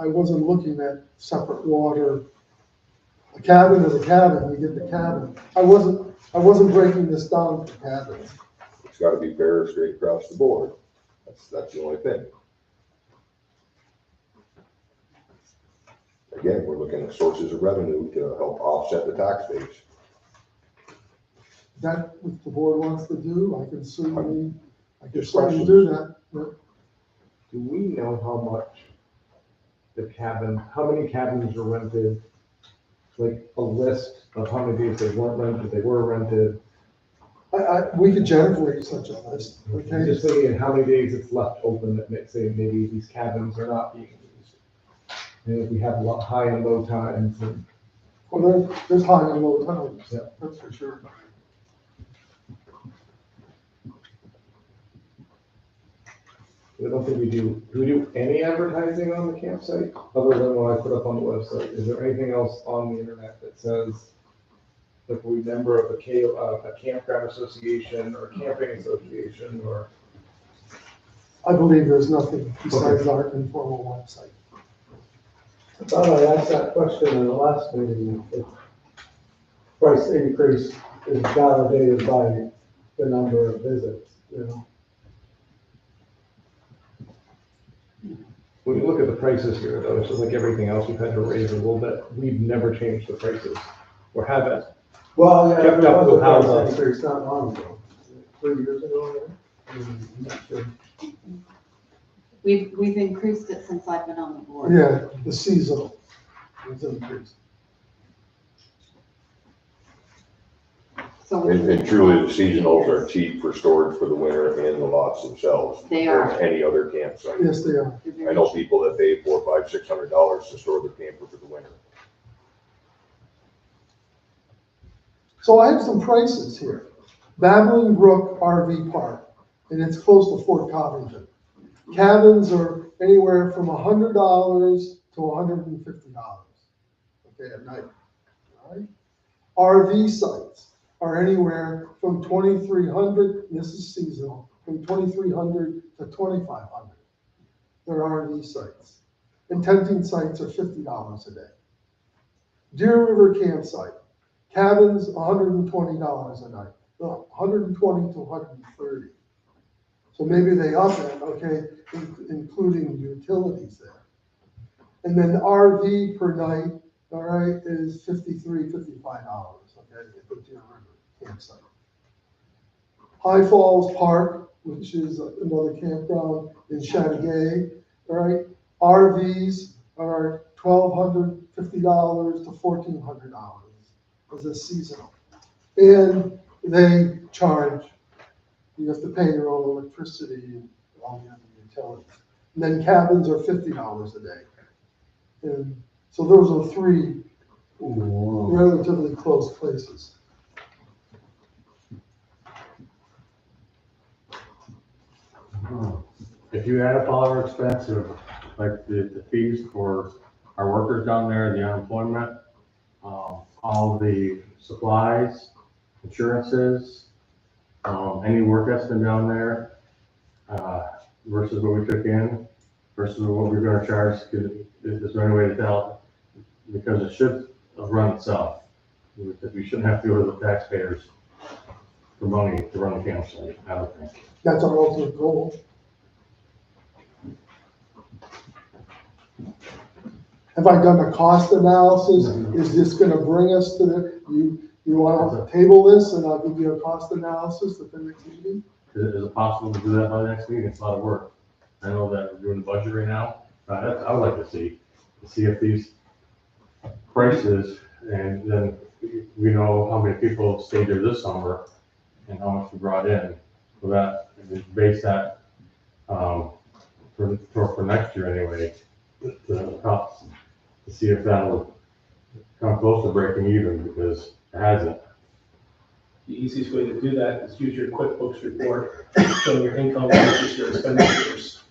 Speaker 7: wasn't looking at separate water. A cabin is a cabin, we get the cabin. I wasn't breaking this down for cabins.
Speaker 5: It's gotta be fair, straight across the board. That's the only thing. Again, we're looking at sources of revenue to help offset the tax base.
Speaker 7: That, if the board wants to do, I can certainly
Speaker 12: Just
Speaker 7: do that. Yeah.
Speaker 12: Do we know how much how many cabins are rented? Like a list of how many days they weren't rented, they were rented?
Speaker 7: We could generate such a list,
Speaker 12: I'm
Speaker 7: okay?
Speaker 12: just thinking how many days it's left open that may say maybe these cabins are not being used. And if we have a lot high and low times and.
Speaker 7: Well, there's high and low times,
Speaker 12: Yeah.
Speaker 7: that's for sure.
Speaker 12: I don't think we do we do any advertising on the campsite other than what I put up on the website? Is there anything else on the internet that says, like, we're a member of a campground association or camping association or?
Speaker 7: I believe there's nothing besides our informal website.
Speaker 13: I thought I asked that question in the last meeting. If price increase is validated by the number of visits, you know?
Speaker 12: when you look at the prices here, though, it's just like everything else, we've had to raise a little bit. We've never changed the prices or haven't.
Speaker 13: Well, yeah,
Speaker 12: Kept
Speaker 13: there
Speaker 12: up
Speaker 13: was
Speaker 12: with
Speaker 13: a
Speaker 12: how
Speaker 13: price
Speaker 12: the-
Speaker 13: increase not long ago, 3 years ago, right? I'm not sure.
Speaker 3: We've increased it since I've been on the board.
Speaker 13: Yeah, the seasonal was increased.
Speaker 3: So
Speaker 5: And truly, the seasonals are cheap for storage for the winter and the lots themselves.
Speaker 3: They are.
Speaker 5: Compared to any other campsite.
Speaker 13: Yes, they are.
Speaker 5: I know people that pay $400, $500, $600 to store their camper for the winter.
Speaker 13: So I have some prices here. Babbling Brook RV Park, and it's close to Fort Covington. Cabins are anywhere from $100 to $150, okay, at night, all right? RV sites are anywhere from 2,300, this is seasonal, from 2,300 to 2,500. They're RV sites. And tenting sites are $50 a day. Deer River Campsite, cabins, $120 a night, no, 120 to 130. So maybe they up it, okay, including utilities there. And then the RV per night, all right, is $53, $55, okay, at the Deer River Campsite. High Falls Park, which is another campground in Chateaugay, all right, RVs are $1,250 to $1,400 as a seasonal. And they charge, you have to pay your own electricity and all the other utilities. And then cabins are $50 a day. And so those are three relatively close places.
Speaker 4: If you add up all our expenses, like the fees for our workers down there, the unemployment, all the supplies, insurances, any work that's been down there, versus what we took in, versus what we're gonna charge, is there any way to tell? Because it should run itself, because we shouldn't have to go to the taxpayers for money to run the campsite, I don't think.
Speaker 13: That's our ultimate goal. Have I done a cost analysis? Is this gonna bring us to the, you wanna table this and I'll give you a cost analysis at the next meeting?
Speaker 4: Is it possible to do that by the next meeting? It's a lot of work. I know that we're doing the budget right now, but I would like to see if these prices, and then we know how many people stayed there this summer and how much we brought in, so that, and base that, for next year anyway, to see if that'll come close to breaking even, because it hasn't.
Speaker 14: The easiest way to do that is use your QuickBooks report, showing your income versus your expenditures.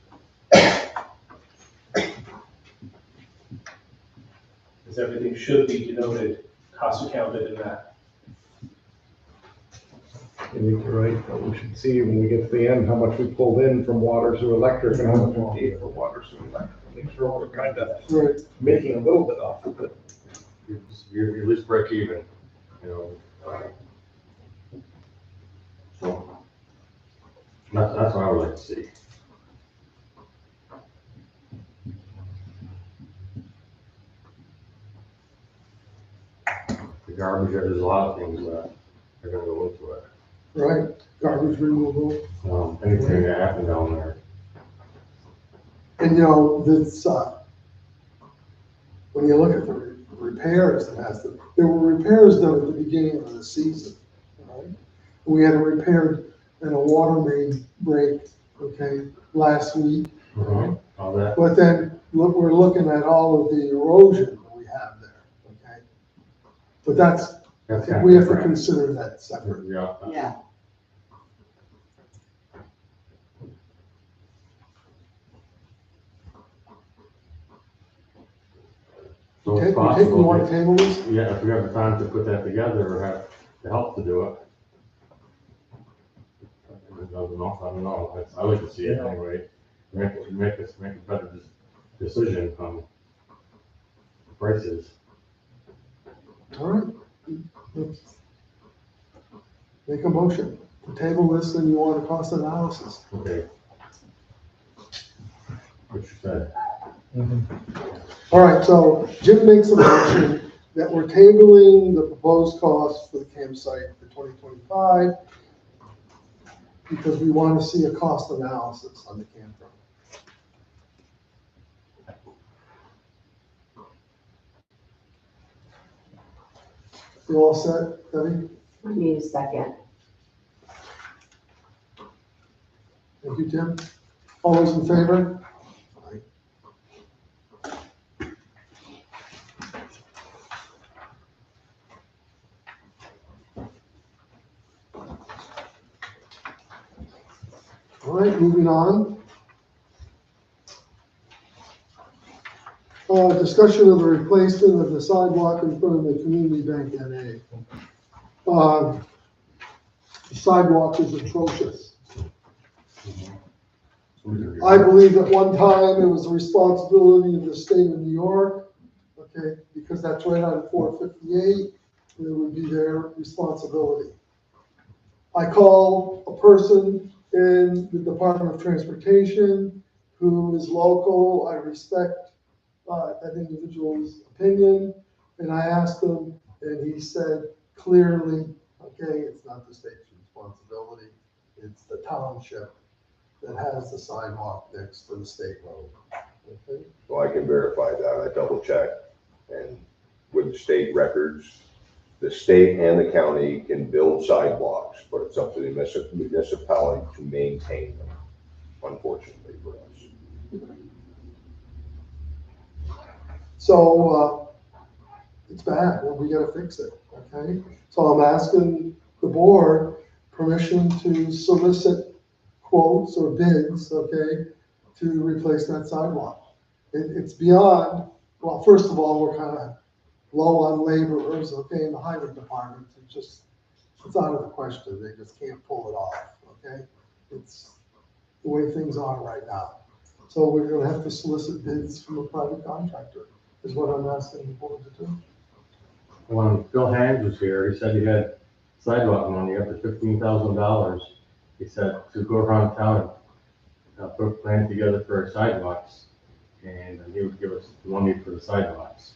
Speaker 14: Because everything should be denoted, cost accounted in that.
Speaker 12: I think you're right, but we should see when we get to the end, how much we pulled in from water to electric and how much we paid for water to electric. Make sure we're kind of making a little bit off of it.
Speaker 4: You're at least break even, you know. So, that's what I would like to see. The garbage, there's a lot of things that are gonna go into it.
Speaker 13: Right, garbage removal.
Speaker 4: Anything that happened down there.
Speaker 13: And you know, this, when you look at the repairs that has to, there were repairs done at the beginning of the season, right? We had a repair in a water main break, okay, last week.
Speaker 4: All that.
Speaker 13: But then, look, we're looking at all of the erosion that we have there, okay? But that's, I think we have to consider that separate.
Speaker 4: Yeah.
Speaker 11: Yeah.
Speaker 4: So
Speaker 13: Okay,
Speaker 4: it's possible.
Speaker 13: you want to table this?
Speaker 4: Yeah, if we have the time to put that together or have the help to do it. I don't know, I like to see it anyway, make a better decision on prices.
Speaker 13: All right. Let's make a motion to table this, and you want a cost analysis.
Speaker 4: Okay. What you said.
Speaker 13: All right, so Jim makes a motion that we're tabling the proposed cost for the campsite for 2025 because we want to see a cost analysis on the campground. You all set, Debbie?
Speaker 15: I need a second.
Speaker 13: Thank you, Tim. All those in favor? Aye. All right, moving on. Discussion of the replacement of the sidewalk in front of the community bank NA. The sidewalk is atrocious. I believe at one time it was the responsibility of the state of New York, okay, because that's right on 458, and it would be their responsibility. I call a person in the Department of Transportation who is local. I respect that individual's opinion, and I asked him, and he said clearly, okay, it's not the state's responsibility, it's the township that has the sidewalk next to the state road. Okay?
Speaker 5: Well, I can verify that. I double checked. And with the state records, the state and the county can build sidewalks, but it's up to the municipality to maintain them, unfortunately for us.
Speaker 13: So, it's bad, and we gotta fix it, okay? So I'm asking the board permission to solicit quotes or bids, okay, to replace that sidewalk. It's beyond, well, first of all, we're kind of low on laborers, okay, in the highway department. It's out of the question. They just can't pull it off, okay? It's the way things are right now. So we're gonna have to solicit bids from a private contractor, is what I'm asking the board to do.
Speaker 4: When Phil Hands was here, he said he had sidewalk money up to $15,000. He said to go around town and put a plan together for our sidewalks, and he would give us the money for the sidewalks.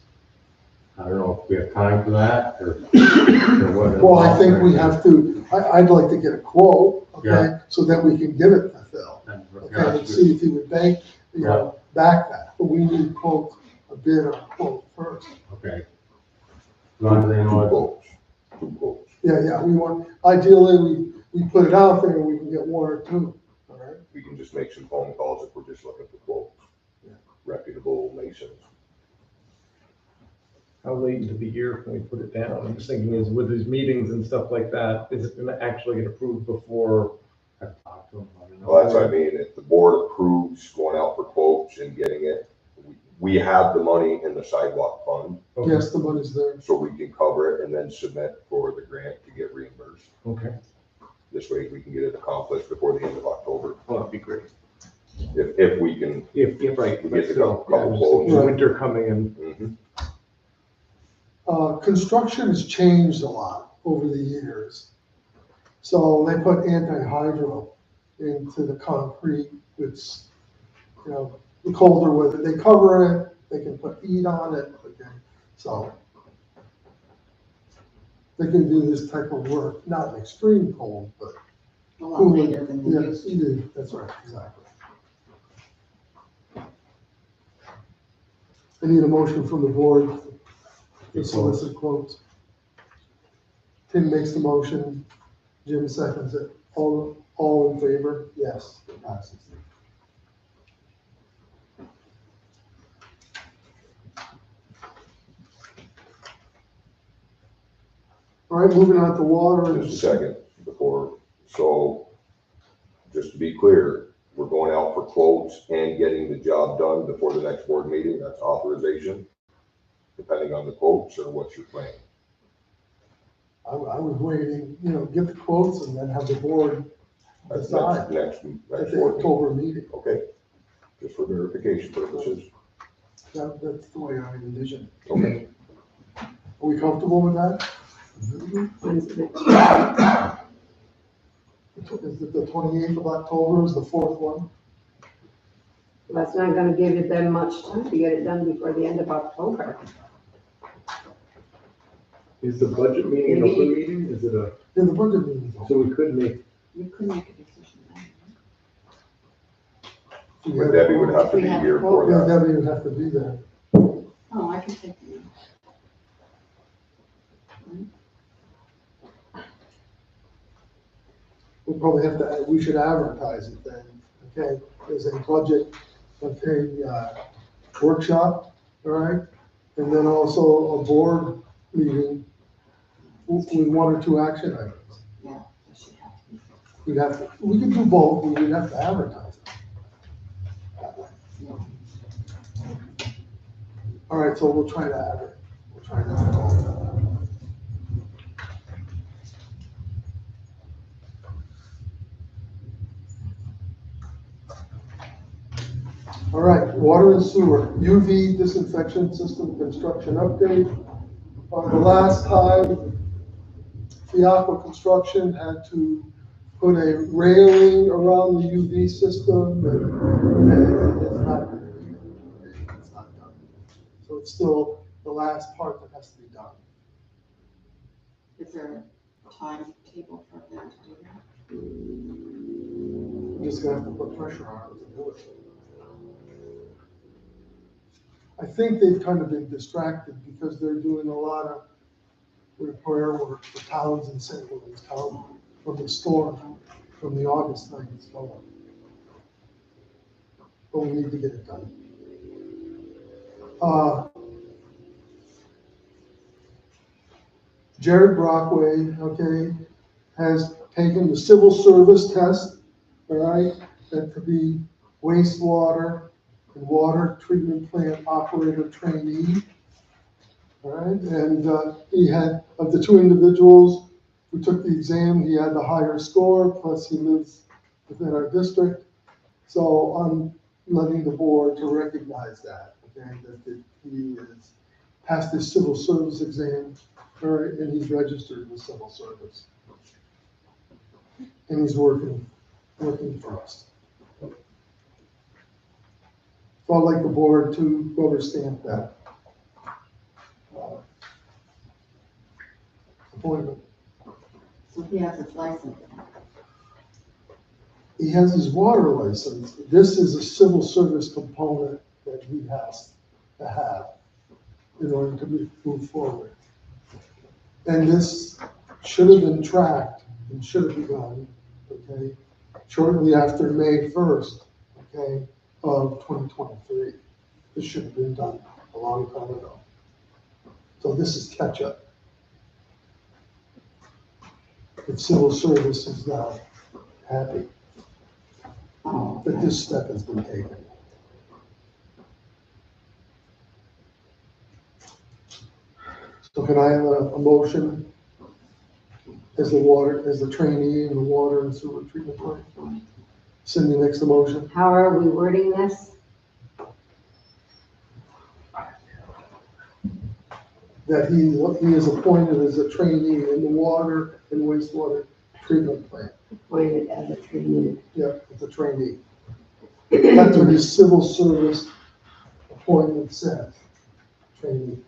Speaker 4: I don't know if we have time for that or what.
Speaker 13: Well, I think we have to, I'd like to get a quote, okay,
Speaker 4: Yeah.
Speaker 13: so that we can give it to Phil. Okay, and see if he would back that, but we need quote, a bid or a quote first.
Speaker 4: Okay. As long as they know
Speaker 5: Two quotes.
Speaker 13: Yeah, we want, ideally, we put it out there and we can get one or two, all right?
Speaker 5: We can just make some phone calls if we're just looking for quotes. Reputable masons.
Speaker 12: How late into the year can we put it down? I'm just thinking is with these meetings and stuff like that, is it gonna actually get approved before?
Speaker 4: I've talked to him.
Speaker 5: Well, that's what I mean. If the board approves going out for quotes and getting it, we have the money in the sidewalk fund.
Speaker 12: Okay.
Speaker 13: Yes, the money's there.
Speaker 5: So we can cover it and then submit for the grant to get reimbursed.
Speaker 12: Okay,
Speaker 5: This way we can get it accomplished before the end of October.
Speaker 12: well, that'd be great.
Speaker 5: If we can.
Speaker 12: If right,
Speaker 5: We
Speaker 12: but
Speaker 5: get the
Speaker 12: still,
Speaker 5: couple
Speaker 12: yeah, just
Speaker 5: quotes.
Speaker 12: the winter coming in.
Speaker 5: Mhm.
Speaker 13: Construction has changed a lot over the years. So they put anti-hydro into the concrete. It's, the colder weather, they cover it, they can put heat on it, okay, so they can do this type of work, not in extreme cold, but
Speaker 15: A lot
Speaker 13: cooling.
Speaker 15: later than we
Speaker 13: Yes,
Speaker 15: used
Speaker 13: you do, that's right, exactly. I need a motion from the board to solicit quotes. Tim makes the motion, Jim seconds it. All in favor? Yes, it passes. All right, moving on to water.
Speaker 5: Just a second before, so just to be clear, we're going out for quotes and getting the job done before the next board meeting. That's authorization, depending on the quotes, or what's your plan?
Speaker 13: I was waiting, get the quotes and then have the board
Speaker 5: That's
Speaker 13: decide
Speaker 5: next
Speaker 13: at the
Speaker 5: board meeting.
Speaker 13: October meeting.
Speaker 5: Okay, just for verification purposes.
Speaker 13: That's the way I envision it.
Speaker 5: Okay.
Speaker 13: Are we comfortable with that?
Speaker 15: When's the
Speaker 13: Is it the 28th of October is the fourth one?
Speaker 15: That's not gonna give it them much time to get it done before the end of October.
Speaker 12: Is the budget meeting an open meeting? Is it a,
Speaker 13: In the budget meeting.
Speaker 12: so we could make,
Speaker 15: You could make a decision then.
Speaker 5: But Debbie would have to be here for
Speaker 13: Yeah,
Speaker 5: that.
Speaker 13: Debbie would have to be there.
Speaker 15: Oh, I can take you.
Speaker 13: We'll probably have to, we should advertise it then, okay, as a budget, okay, workshop, all right? And then also a board meeting with one or two action items.
Speaker 15: Yeah, that should have to be.
Speaker 13: We'd have to, we could do both, but we'd have to advertise it. All right, so we'll try to add it. We'll try to. All right, water and sewer, UV disinfection system construction update. The last time, Fiacco Construction had to put a railing around the UV system, and it's not done. So it's still the last part that has to be done.
Speaker 15: Is there a timetable for them to do that?
Speaker 13: We're just gonna have to put pressure on it to do it. I think they've kind of been distracted because they're doing a lot of repair work for towns in St. Louis, town from the storm, from the August 9th storm. But we need to get it done. Jared Brockway, okay, has taken the civil service test, all right, that to be wastewater and water treatment plant operator trainee. All right, and he had, of the two individuals who took the exam, he had the higher score, plus he lives within our district. So I'm letting the board to recognize that, okay, that he has passed his civil service exam, all right, and he's registered with civil service. And he's working for us. So I'd like the board to rubber stamp that appointment.
Speaker 15: So he has his license.
Speaker 13: He has his water license. This is a civil service component that he has to have in order to move forward. And this should have been tracked and should have begun, okay, shortly after May 1st, okay, of 2023. This should have been done a long time ago. So this is catch up. If civil service is now happy that this step has been taken. So can I have a motion as the trainee in the water and sewer treatment plant? Cindy makes the motion.
Speaker 15: How are we wording this?
Speaker 13: That he is appointed as a trainee in the water and wastewater treatment plant.
Speaker 15: Appointed as a trainee.
Speaker 13: Yeah, as a trainee. That's what his civil service appointment says, trainee.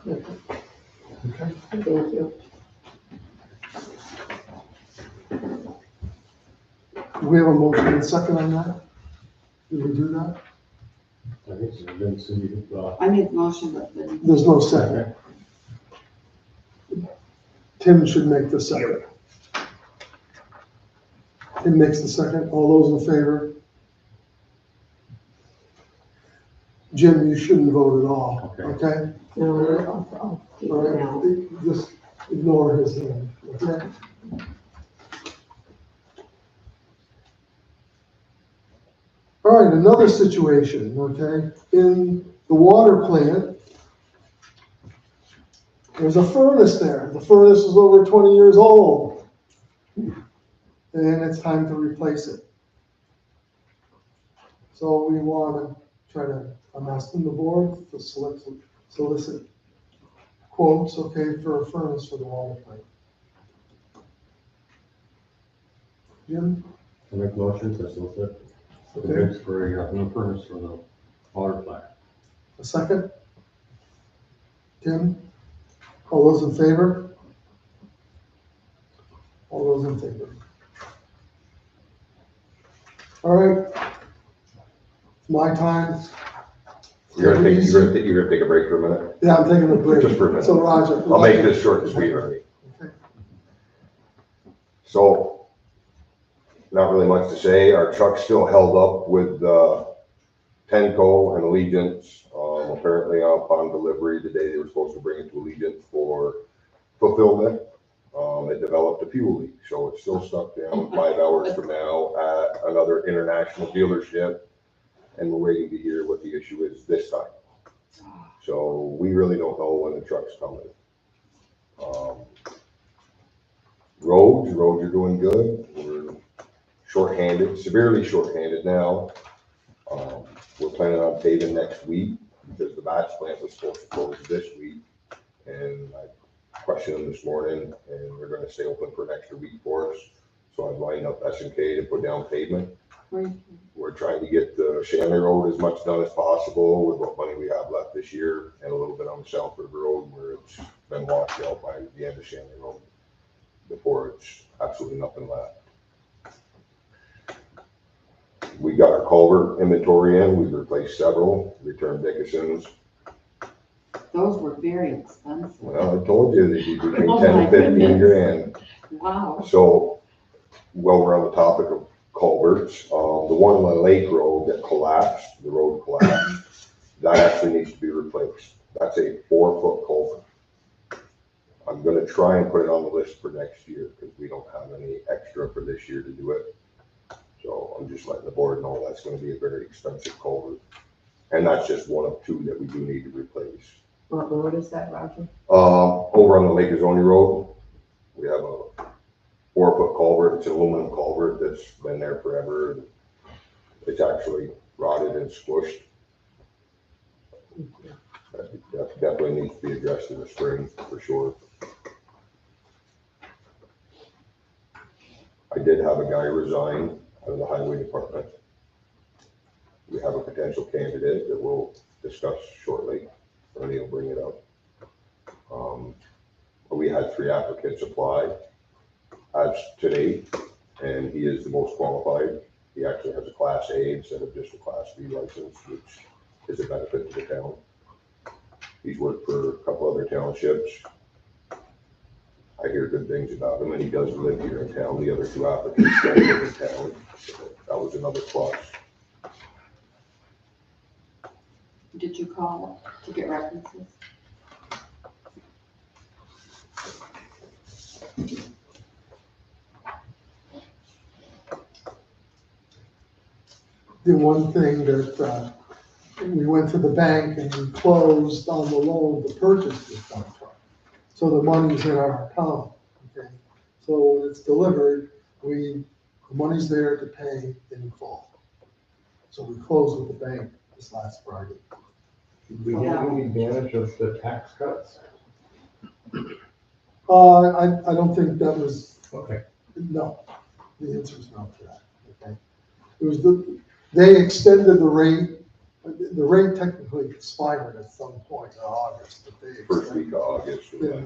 Speaker 13: Okay.
Speaker 15: Thank you.
Speaker 13: Do we have a motion and second on that? Did we do that?
Speaker 4: I think so, then Cindy,
Speaker 15: I made the motion, but then.
Speaker 13: There's no second. Tim should make the second. Tim makes the second. All those in favor? Jim, you shouldn't vote at all, okay?
Speaker 15: No, I'll keep
Speaker 13: All
Speaker 15: it now.
Speaker 13: right, just ignore his hand, okay? All right, another situation, okay? In the water plant, There's a furnace there. The furnace is over 20 years old. And it's time to replace it. So we want to try to, I'm asking the board to solicit quotes, okay, for a furnace for the water plant. Jim?
Speaker 4: I make motion to solicit the
Speaker 13: Okay.
Speaker 4: bids for a new furnace for the water plant.
Speaker 13: A second? Tim? All those in favor? All those in favor? All right. It's my time.
Speaker 5: You're gonna take a break for a minute?
Speaker 13: Yeah, I'm taking a break.
Speaker 5: Just for a minute.
Speaker 13: So Roger.
Speaker 5: I'll make this short and sweet, Ernie.
Speaker 13: Okay.
Speaker 5: So, not really much to say. Our truck's still held up with Tenco and Allegiance. Apparently upon delivery today, they were supposed to bring it to Allegiance for fulfillment. It developed a fuel leak, so it's still stuck down 5 hours from now at another international dealership. And we're waiting to hear what the issue is this time. So we really don't know when the truck's coming. Roads are doing good. We're shorthanded, severely shorthanded now. We're planning on paving next week because the batch plant was supposed to close this week. And I questioned them this morning and they're gonna stay open for an extra week for us. So I've lined up S&K to put down pavement. We're trying to get the Shanley Road as much done as possible with what money we have left this year and a little bit on the South River Road where it's been washed out by the end of Shanley Road before it's absolutely nothing left. We got our culvert inventory in, we've replaced several, returned Dickinson's.
Speaker 15: Those were very expensive.
Speaker 5: Well, I told you they'd be between
Speaker 15: Oh
Speaker 5: 10
Speaker 15: my
Speaker 5: and 15
Speaker 15: goodness.
Speaker 5: grand.
Speaker 15: Wow.
Speaker 5: So, while we're on the topic of culverts, the one on the Lake Road that collapsed, the road collapsed, that actually needs to be replaced. That's a 4-foot culvert. I'm gonna try and put it on the list for next year because we don't have any extra for this year to do it. So I'm just letting the board know that's gonna be a very expensive culvert. And that's just one of 2 that we do need to replace.
Speaker 15: What road is that, Roger?
Speaker 5: Over on the Lake Zone Road, we have a 4-foot culvert. It's an aluminum culvert that's been there forever. It's actually rotted and squished. That definitely needs to be addressed in the spring for sure. I did have a guy resign out of the highway department. We have a potential candidate that we'll discuss shortly. Ernie will bring it up. We had 3 applicants apply as today, and he is the most qualified. He actually has a Class A instead of just a Class B license, which is a benefit to the town. He's worked for a couple other townships. I hear good things about him, and he does live here in town. The other 2 applicants don't live in town. So that was another plus.
Speaker 15: Did you call to get references?
Speaker 13: The one thing that, we went to the bank and we closed on the loan to purchase this dump truck. So the money's in our account, okay? So when it's delivered, the money's there to pay in full. So we closed with the bank this last Friday.
Speaker 12: Did we get any advantage of the tax cuts?
Speaker 13: I don't think that was,
Speaker 12: Okay.
Speaker 13: no, the answer is no to that, okay? It was they extended the rate technically expired at some point in August, but they
Speaker 5: First
Speaker 13: extended.
Speaker 5: week of August.
Speaker 13: Yeah.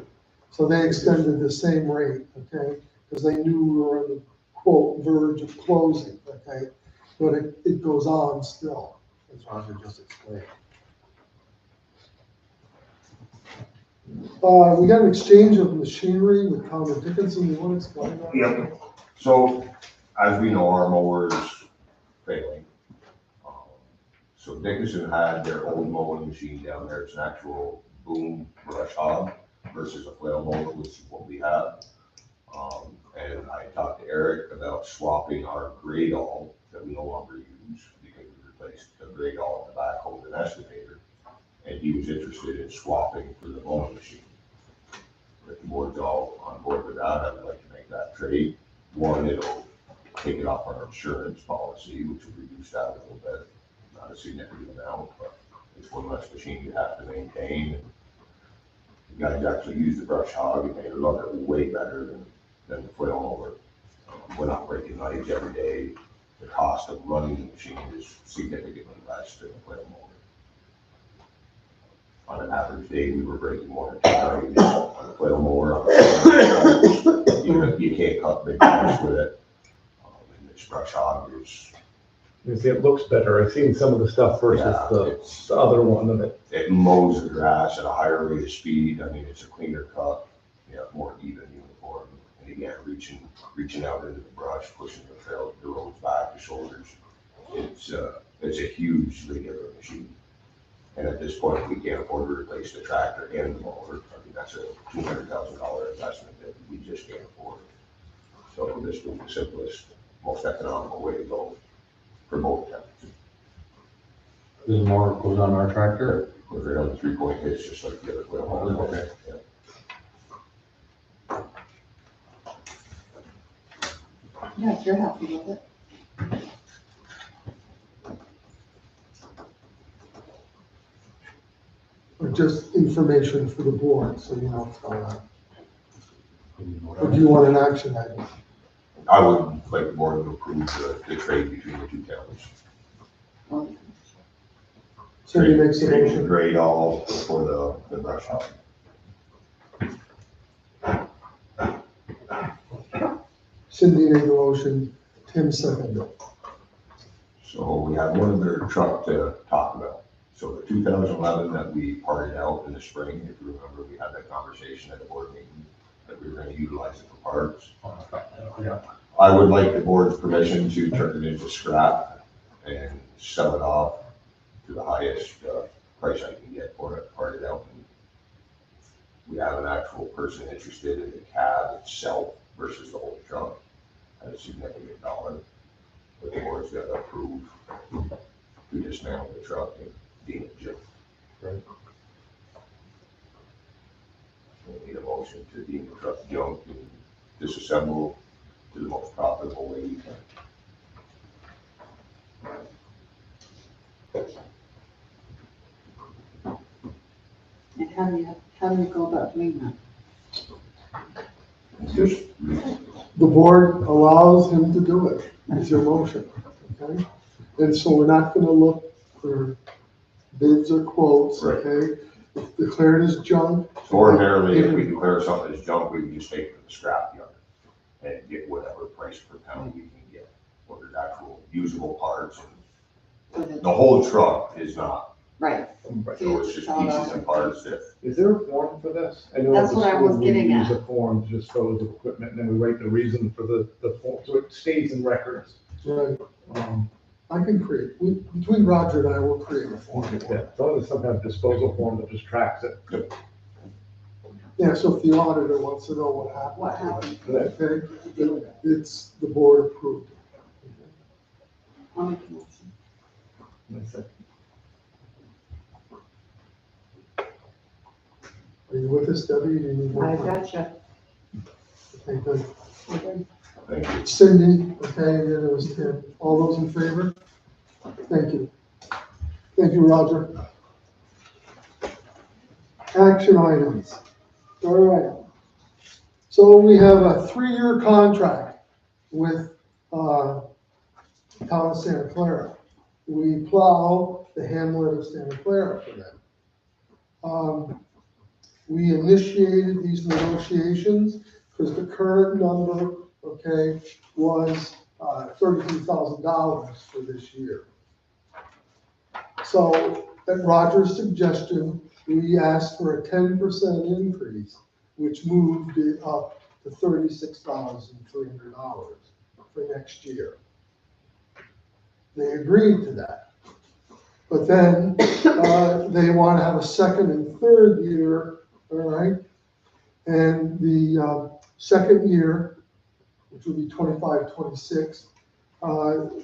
Speaker 13: So they extended the same rate, okay, because they knew we were on the quote verge of closing, okay? But it goes on still, as Roger just explained. We got an exchange of machinery with Tom Dickinson. You want to explain that?
Speaker 5: Yep. So, as we know, our mower is failing. So Dickinson had their old mowing machine down there. It's an actual boom brush hog versus a flail mower, which is what we have. And I talked to Eric about swapping our grade all that we no longer use because we replaced the grade all in the backhoe with an excavator. And he was interested in swapping for the mowing machine. board's all on board with that, I would like to make that trade. One, it'll take it off our insurance policy, which will reduce that a little bit, not a significant amount, but it's one less machine you have to maintain. You guys actually use the brush hog, and they love it way better than the flail mower. We're not breaking knives every day. The cost of running the machine is significantly less than the flail mower. On an average day, we were breaking more than 2 knives on the flail mower. You can't cut big knives with it. And this brush hog is.
Speaker 12: You see, it looks better. I've seen some of the stuff versus the other one, and
Speaker 5: it mows the grass at a higher rate of speed. I mean, it's a cleaner cut, more even, uniform. And again, reaching out into the brush, pushing the roads back, the shoulders. It's a hugely different machine. And at this point, we can't afford to replace the tractor and the mower. I mean, that's a $200,000 investment that we just can't afford. So this was the simplest, most economical way to go for both temperatures.
Speaker 4: This is more goes on our tractor?
Speaker 5: Goes right on the 3-point hitch, just like the other wheel.
Speaker 4: Okay.
Speaker 5: Yeah.
Speaker 15: Yeah, if you're happy with it.
Speaker 13: Or just information for the board, so you know what's going on. Or do you want an action item?
Speaker 5: I would like the board to approve the trade between the two towns.
Speaker 13: Cindy makes a
Speaker 5: Trade
Speaker 13: motion.
Speaker 5: grade all for the brush hog.
Speaker 13: Cindy made the motion, Tim seconded.
Speaker 5: So we have one other truck to talk about. So the 2011 that we parted out in the spring, if you remember, we had that conversation at the board meeting that we were going to utilize it for parts.
Speaker 4: Yeah.
Speaker 5: I would like the board's permission to turn it into scrap and sell it off to the highest price I can get for it, part it out. And we have an actual person interested in the cab itself versus the whole truck at a significant dollar. But the board's got to approve to dismantle the truck and deem it junk.
Speaker 4: Right.
Speaker 5: We need a motion to deem the truck junk and disassemble to the most profitable way you can.
Speaker 15: And how do you go about doing that?
Speaker 5: Just
Speaker 13: The board allows him to do it, it's your motion, okay? And so we're not gonna look for bids or quotes,
Speaker 5: Right.
Speaker 13: okay? If declared as junk.
Speaker 5: So ordinarily, if we declare something as junk, we can just take it to the scrap yard and get whatever price per pound we can get, whether it's actual usable parts. And the whole truck is not,
Speaker 15: Right.
Speaker 5: so it's just pieces and parts that.
Speaker 12: is there a form for this? I know
Speaker 15: That's
Speaker 12: at the
Speaker 15: what I was
Speaker 12: school we
Speaker 15: getting
Speaker 12: use
Speaker 15: at.
Speaker 12: a form to just fill with equipment, and then we write the reason for the form, so it stays in records.
Speaker 13: Right,
Speaker 12: Um,
Speaker 13: I can create, between Roger and I, will create a form.
Speaker 12: Yeah, as long as some kind of disposal form that just tracks it.
Speaker 13: Yeah, so if the auditor wants to know what happened.
Speaker 15: What happened?
Speaker 13: Okay, then it's the board approved.
Speaker 15: I'll make a motion.
Speaker 12: That's it.
Speaker 13: Are you with us, Debbie? You need more
Speaker 2: I
Speaker 13: time?
Speaker 2: gotcha.
Speaker 13: Okay, good.
Speaker 5: Thank you.
Speaker 13: Cindy, okay, and then it was Tim. All those in favor? Thank you. Thank you, Roger. Action items. All right. So we have a 3-year contract with Town of Santa Clara. We plow the hamlet of Santa Clara for them. We initiated these negotiations because the current number, okay, was $32,000 for this year. So at Roger's suggestion, we asked for a 10% increase, which moved it up to $36,300 for next year. They agreed to that. But then they want to have a second and third year, all right? And the second year, which would be 25-26,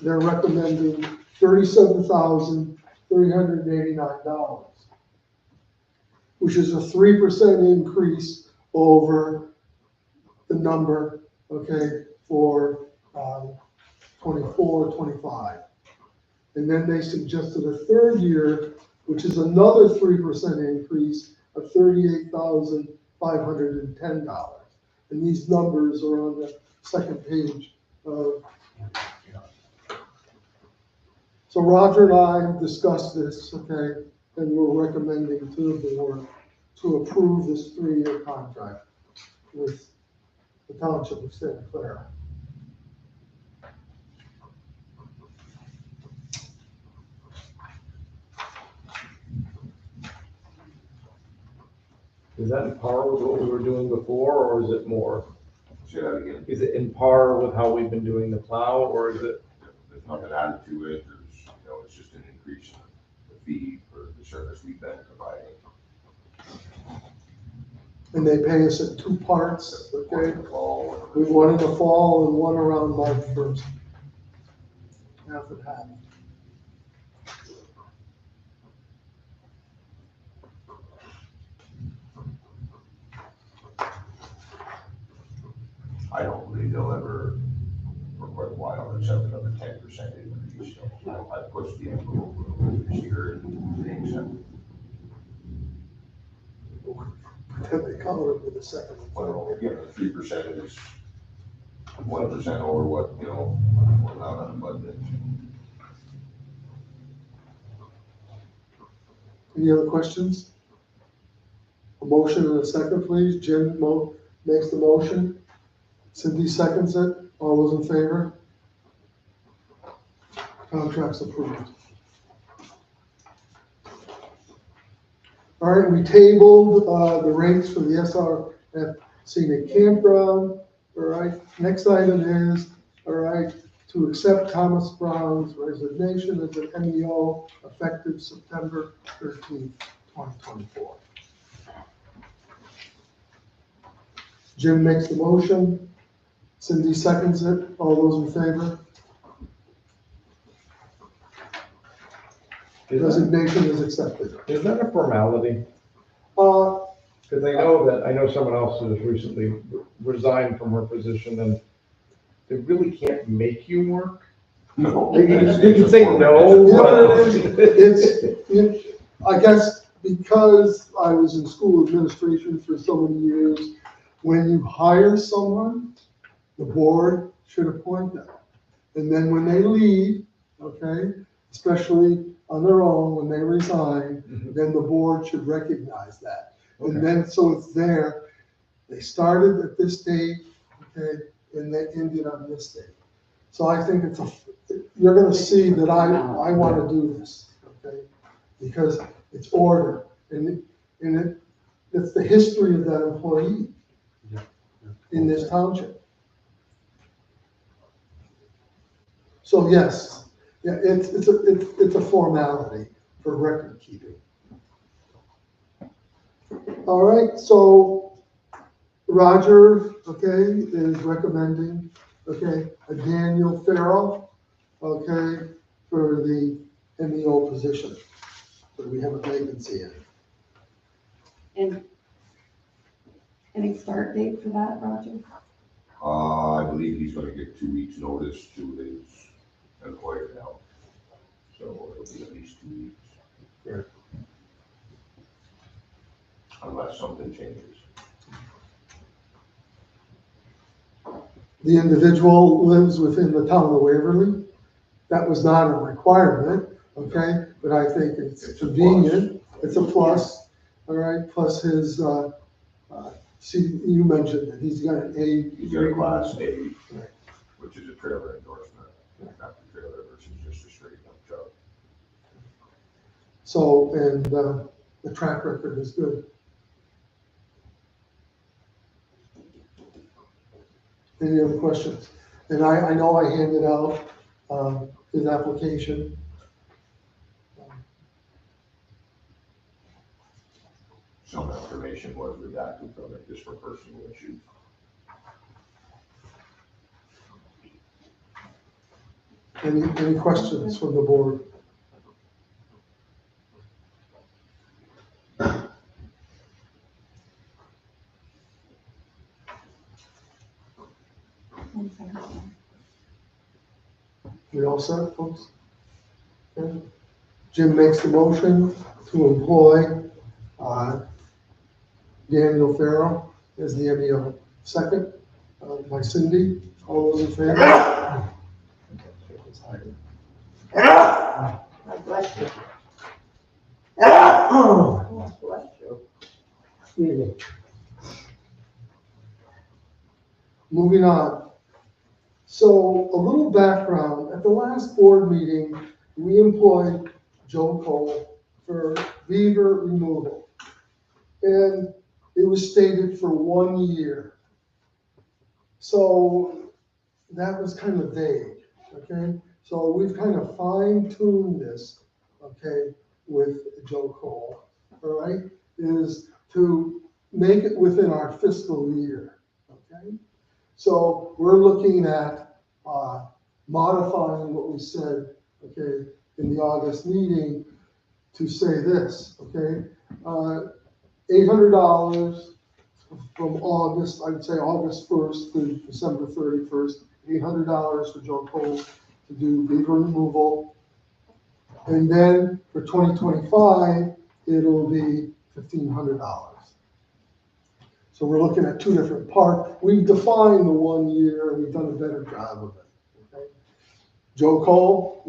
Speaker 13: they're recommending $37,389, which is a 3% increase over the number, okay, for 24, 25. And then they suggested a third year, which is another 3% increase of $38,510. And these numbers are on the second page of. So Roger and I discussed this, okay, and we're recommending to the board to approve this 3-year contract with the Township of Santa Clara.
Speaker 12: Is that in par with what we were doing before, or is it more?
Speaker 5: Say that again.
Speaker 12: Is it in par with how we've been doing the plow, or is it?
Speaker 5: There's nothing added to it, it's just an increase in the fee for the service we've been providing.
Speaker 13: And they pay us in 2 parts, okay?
Speaker 5: Fall.
Speaker 13: We one in the fall and one around March 1st. Half and half.
Speaker 5: I don't believe they'll ever, for quite a while, accept another 10% increase. So I pushed the envelope a little bit this year and they accepted.
Speaker 13: Then they cover it with the second.
Speaker 5: Well, you know, 3% is 1% over what, we're allowed on the budget.
Speaker 13: Any other questions? A motion and a second, please. Jim makes the motion. Cindy seconds it. All those in favor? Contract's approved. All right, we tabled the rates for the SRF scenic campground. All right, next item is, all right, to accept Thomas Brown's resignation as an MEO effective September 13th, 2024. Jim makes the motion. Cindy seconds it. All those in favor? Resignation is accepted.
Speaker 12: Is that a formality? Because I know someone else has recently resigned from her position, and they really can't make you work.
Speaker 5: No.
Speaker 12: You can say no.
Speaker 13: I guess because I was in school administration for so many years, when you hire someone, the board should appoint them. And then when they leave, okay, especially on their own, when they resign, then the board should recognize that.
Speaker 12: Okay.
Speaker 13: And then, so it's there, they started at this date, okay, and they ended on this date. So I think you're gonna see that I wanna do this, okay? Because it's order, and it's the history of that employee in this township. So yes, yeah, it's a formality for record keeping. All right, so Roger, okay, is recommending, okay, a Daniel Farrell, okay, for the MEO position. So we have a vacancy in.
Speaker 15: And any start date for that, Roger?
Speaker 5: I believe he's gonna get 2 weeks' notice to his employer now. So it'll be at least 2 weeks.
Speaker 13: Right.
Speaker 5: Unless something changes.
Speaker 13: The individual lives within the town of Waverly. That was not a requirement, okay, but I think it's convenient. It's a plus, all right, plus his, see, you mentioned that he's got an A.
Speaker 5: He's got a class A,
Speaker 13: Right.
Speaker 5: which is a trailer endorsement, not the trailer versus just a straight up truck.
Speaker 13: So, and the track record is good. Any other questions? And I know I handed out his application.
Speaker 5: Some information was redacted from it just for personal issues.
Speaker 13: Any questions from the board? We all set, folks? Okay. Jim makes the motion to employ, Daniel Farrow as the MEO. Second, by Cindy. All those in favor?
Speaker 11: God bless you. God bless you.
Speaker 13: Excuse me. Moving on. So a little background, at the last board meeting, we employed Joe Cole for beaver removal. And it was stated for 1 year. So that was kind of vague, okay? So we've kind of fine-tuned this, okay, with Joe Cole, all right? Is to make it within our fiscal year, okay? So we're looking at modifying what we said, okay, in the August meeting to say this, okay? $800 from August, I'd say August 1st to December 31st, $800 for Joe Cole to do beaver removal. And then for 2025, it'll be $1,500. So we're looking at two different parts. We've defined the 1 year, and we've done a better job of it, okay? Joe Cole,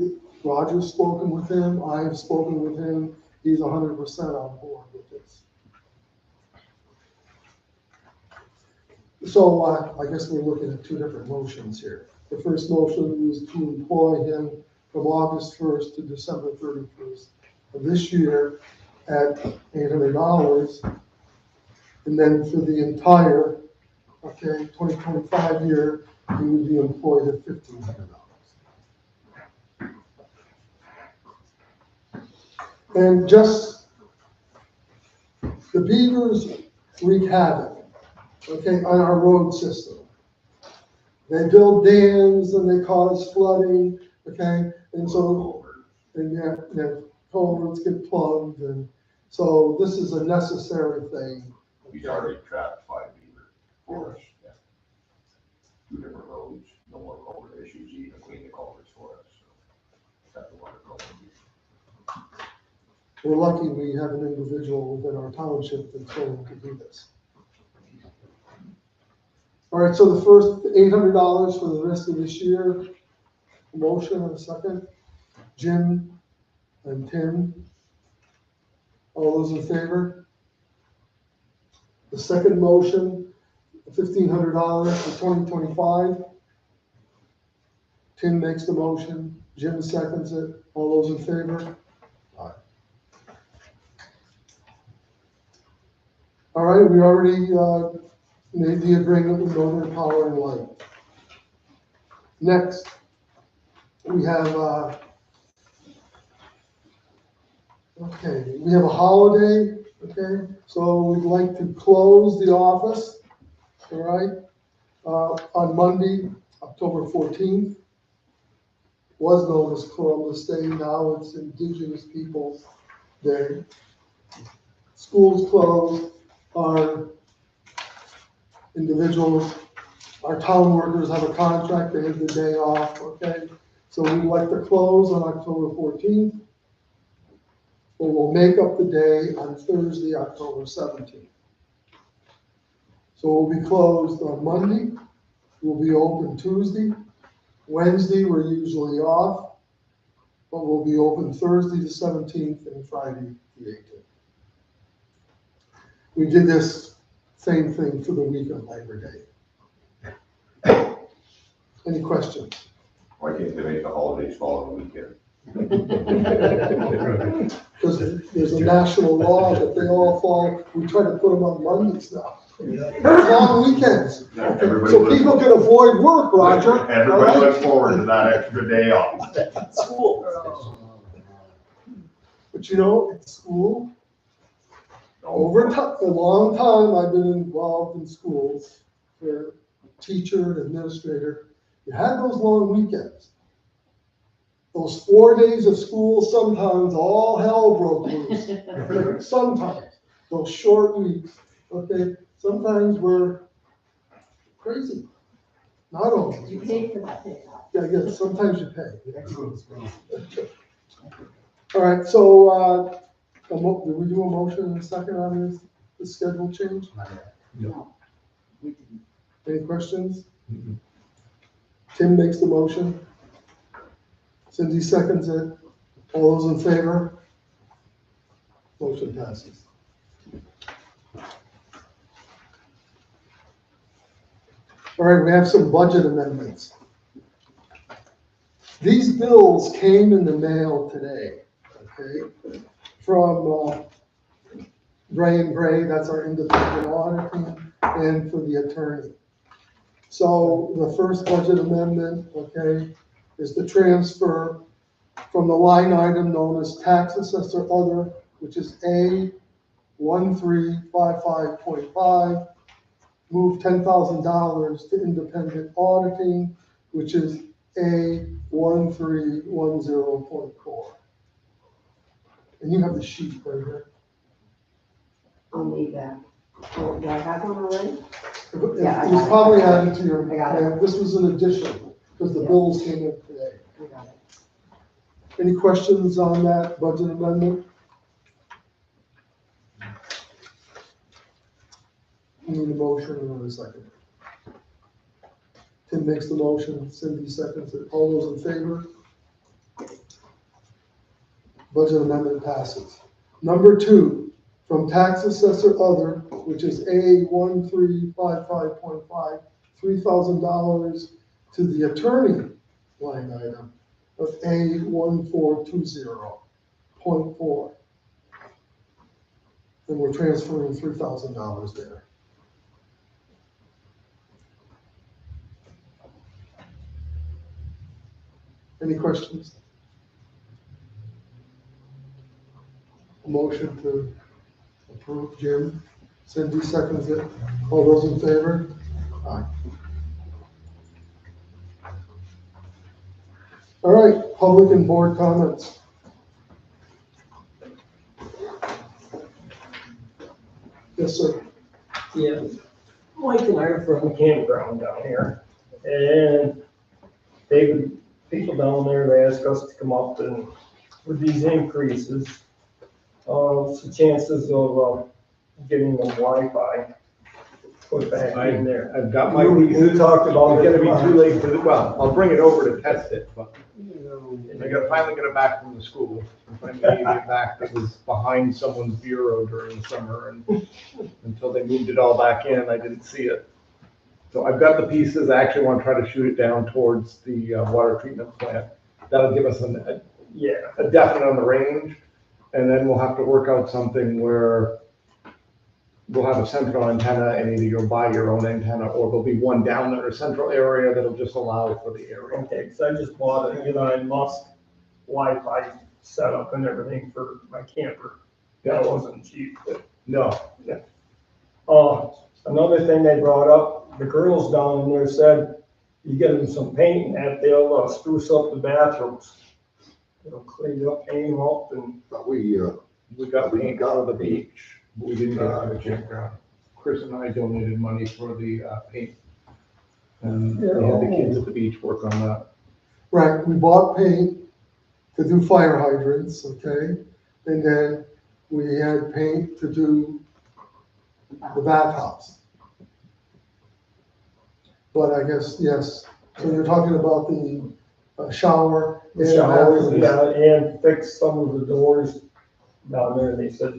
Speaker 13: Roger's spoken with him, I have spoken with him, he's 100% on board with this. So I guess we're looking at two different motions here. The first motion is to employ him from August 1st to December 31st of this year at $800. And then for the entire, okay, 2025 year, he would be employed at $1,500. And just, the beavers wreak havoc, okay, on our road system. They build dams and they cause flooding, okay, and so, and their culverts get plugged, and so this is a necessary thing.
Speaker 5: He's already trapped 5 beaver for us, yeah. 2 different roads, no more culvert issues, he even cleaned the culverts for us, so. Got the water going.
Speaker 13: We're lucky we have an individual within our township that's willing to do this. All right, so the first $800 for the rest of this year. Motion and a second. Jim and Tim. All those in favor? The second motion, $1,500 for 2025. Tim makes the motion. Jim seconds it. All those in favor? Aye. All right, we already made the agreement with Northern Power and Light. Next, we have, we have a holiday, okay? So we'd like to close the office, all right? On Monday, October 14th. Was known as Columbus Day, now it's Indigenous Peoples Day. Schools closed, our individuals, our town workers have a contract, they have the day off, okay? So we'd like to close on October 14th. But we'll make up the day on Thursday, October 17th. So we'll be closed on Monday, we'll be open Tuesday. Wednesday, we're usually off, but we'll be open Thursday the 17th and Friday the 18th. We did this same thing for the week of Labor Day. Any questions?
Speaker 5: Why can't they make the holidays fall on the weekend?
Speaker 13: Because there's a national law that they all fall, we try to put them on Mondays now. Long weekends. So people can avoid work, Roger.
Speaker 5: Everybody looks forward to that extra day off.
Speaker 13: School. But you know, at school, over a long time, I've been involved in schools, for teacher and administrator, you had those long weekends. Those 4 days of school, sometimes all hell broke loose. Sometimes, those short weeks, okay, sometimes we're crazy. Not always.
Speaker 3: You paid for that pickup.
Speaker 13: Yeah, yeah, sometimes you pay. All right, so, did we do a motion in a second on this schedule change?
Speaker 11: No, we didn't.
Speaker 13: Any questions? Tim makes the motion. Cindy seconds it. All those in favor? Motion passes. All right, we have some budget amendments. These bills came in the mail today, okay, from Gray and Gray, that's our independent auditing, and for the attorney. So the first budget amendment, okay, is the transfer from the line item known as tax assessor other, which is A 1355.5, move $10,000 to independent auditing, which is A 1310.4. And you have the sheet right here.
Speaker 11: I'll need that. Do I have one already?
Speaker 13: It
Speaker 11: Yeah, I
Speaker 13: was
Speaker 11: got it.
Speaker 13: probably added to your,
Speaker 11: I got it.
Speaker 13: this was an addition, because the bills came in today.
Speaker 11: I got it.
Speaker 13: Any questions on that budget amendment? Need a motion or a second? Tim makes the motion, Cindy seconds it. All those in favor? Budget amendment passes. Number 2, from tax assessor other, which is A 1355.5, $3,000 to the attorney line item of A 1420.4. And we're transferring $3,000 there. Any questions? A motion to approve, Jim. Cindy seconds it. All those in favor? Aye. All right, public and board comments. Yes, sir.
Speaker 16: Yeah, Mike and I are from the campground down here, and people down there, they ask us to come up and with these increases, some chances of getting the Wi-Fi put back in there.
Speaker 12: I've got my.
Speaker 16: You talked about
Speaker 12: It's
Speaker 16: it.
Speaker 12: gonna be too late for well, I'll bring it over to test it, but I gotta finally get it back from the school. I finally get it back. It was behind someone's bureau during the summer, and until they moved it all back in, I didn't see it. So I've got the pieces. I actually want to try to shoot it down towards the water treatment plant. That'll give us a definite on the range, and then we'll have to work out something where we'll have a central antenna, and either you'll buy your own antenna, or there'll be one down there, a central area that'll just allow for the area.
Speaker 16: Okay, because I just bought a Elon Musk Wi-Fi setup and everything for my camper. That wasn't cheap.
Speaker 12: No.
Speaker 16: Another thing they brought up, the girls down in there said, you get them some paint and that, they'll spruce up the bathrooms. They'll clean up, paint them up, and.
Speaker 12: But we got paint out of the beach. We didn't get out of the campground. Chris and I donated money for the paint. And we had the kids at the beach work on that.
Speaker 13: Right, we bought paint to do fire hydrants, okay? And then we had paint to do the bathhouse. But I guess, yes, so you're talking about the shower.
Speaker 16: The showers, yeah, and fix some of the doors down there. They said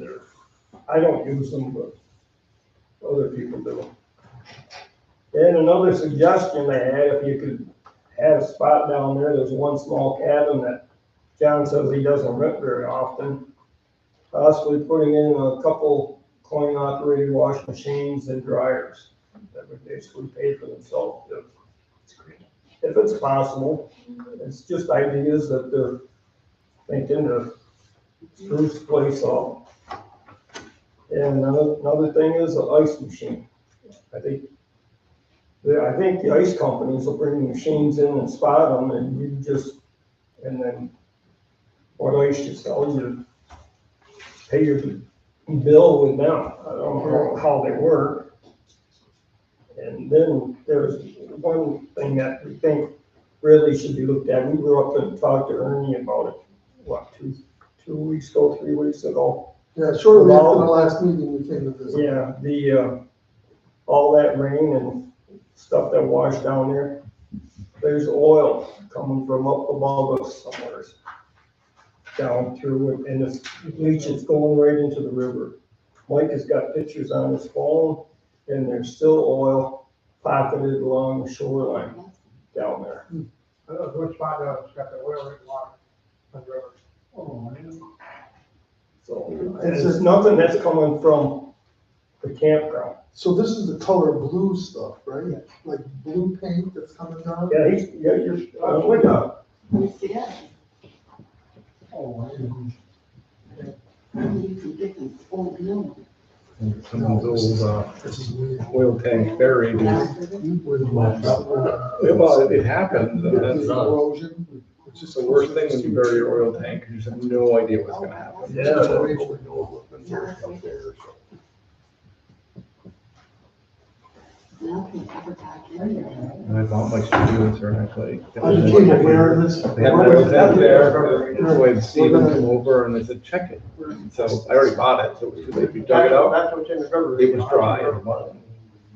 Speaker 16: I don't use them, but other people do. And another suggestion they had, if you could have a spot down there, there's one small cabin that John says he doesn't rent very often. Possibly putting in a couple coin-operated wash machines and dryers that would basically pay for themselves if it's possible. It's just ideas that they're thinking to spruce the place up. And another thing is an ice machine. I think the ice companies will bring machines in and spot them, and and then what ice you sell, you pay your bill with them. I don't know how they work. And then there's one thing that we think really should be looked at. We were up and talked to Ernie about it, what, 2 weeks ago, 3 weeks ago?
Speaker 13: Yeah, shortly after the last meeting, we came to visit.
Speaker 16: Yeah, all that rain and stuff that washed down there, there's oil coming from up above us somewhere. Down through it, and this leach is going right into the river. Mike has got pictures on his phone, and there's still oil pocketed along the shoreline down there.
Speaker 10: I know which spot it's got the oil in the water on the river.
Speaker 16: Oh, so, and it's nothing that's coming from the campground.
Speaker 13: So this is the color blue stuff, right? Like blue paint that's coming down?
Speaker 16: Yeah, you're, look up.
Speaker 15: Let me see it.
Speaker 16: Oh,
Speaker 15: You can get them old new.
Speaker 12: Someone's old, oil tank buried. Well, it happened, and that's
Speaker 13: Erosion.
Speaker 12: it's just the worst thing when you bury your oil tank, because you have no idea what's gonna happen.
Speaker 15: Now can cover back in there.
Speaker 12: And I thought my students are actually.
Speaker 13: I became aware of this.
Speaker 12: They had my oil tank there, so I had Steven come over and they said, check it. So I already bought it, so it was too late. We dug it out,
Speaker 10: That's what's in the river.
Speaker 12: it was dry at the bottom,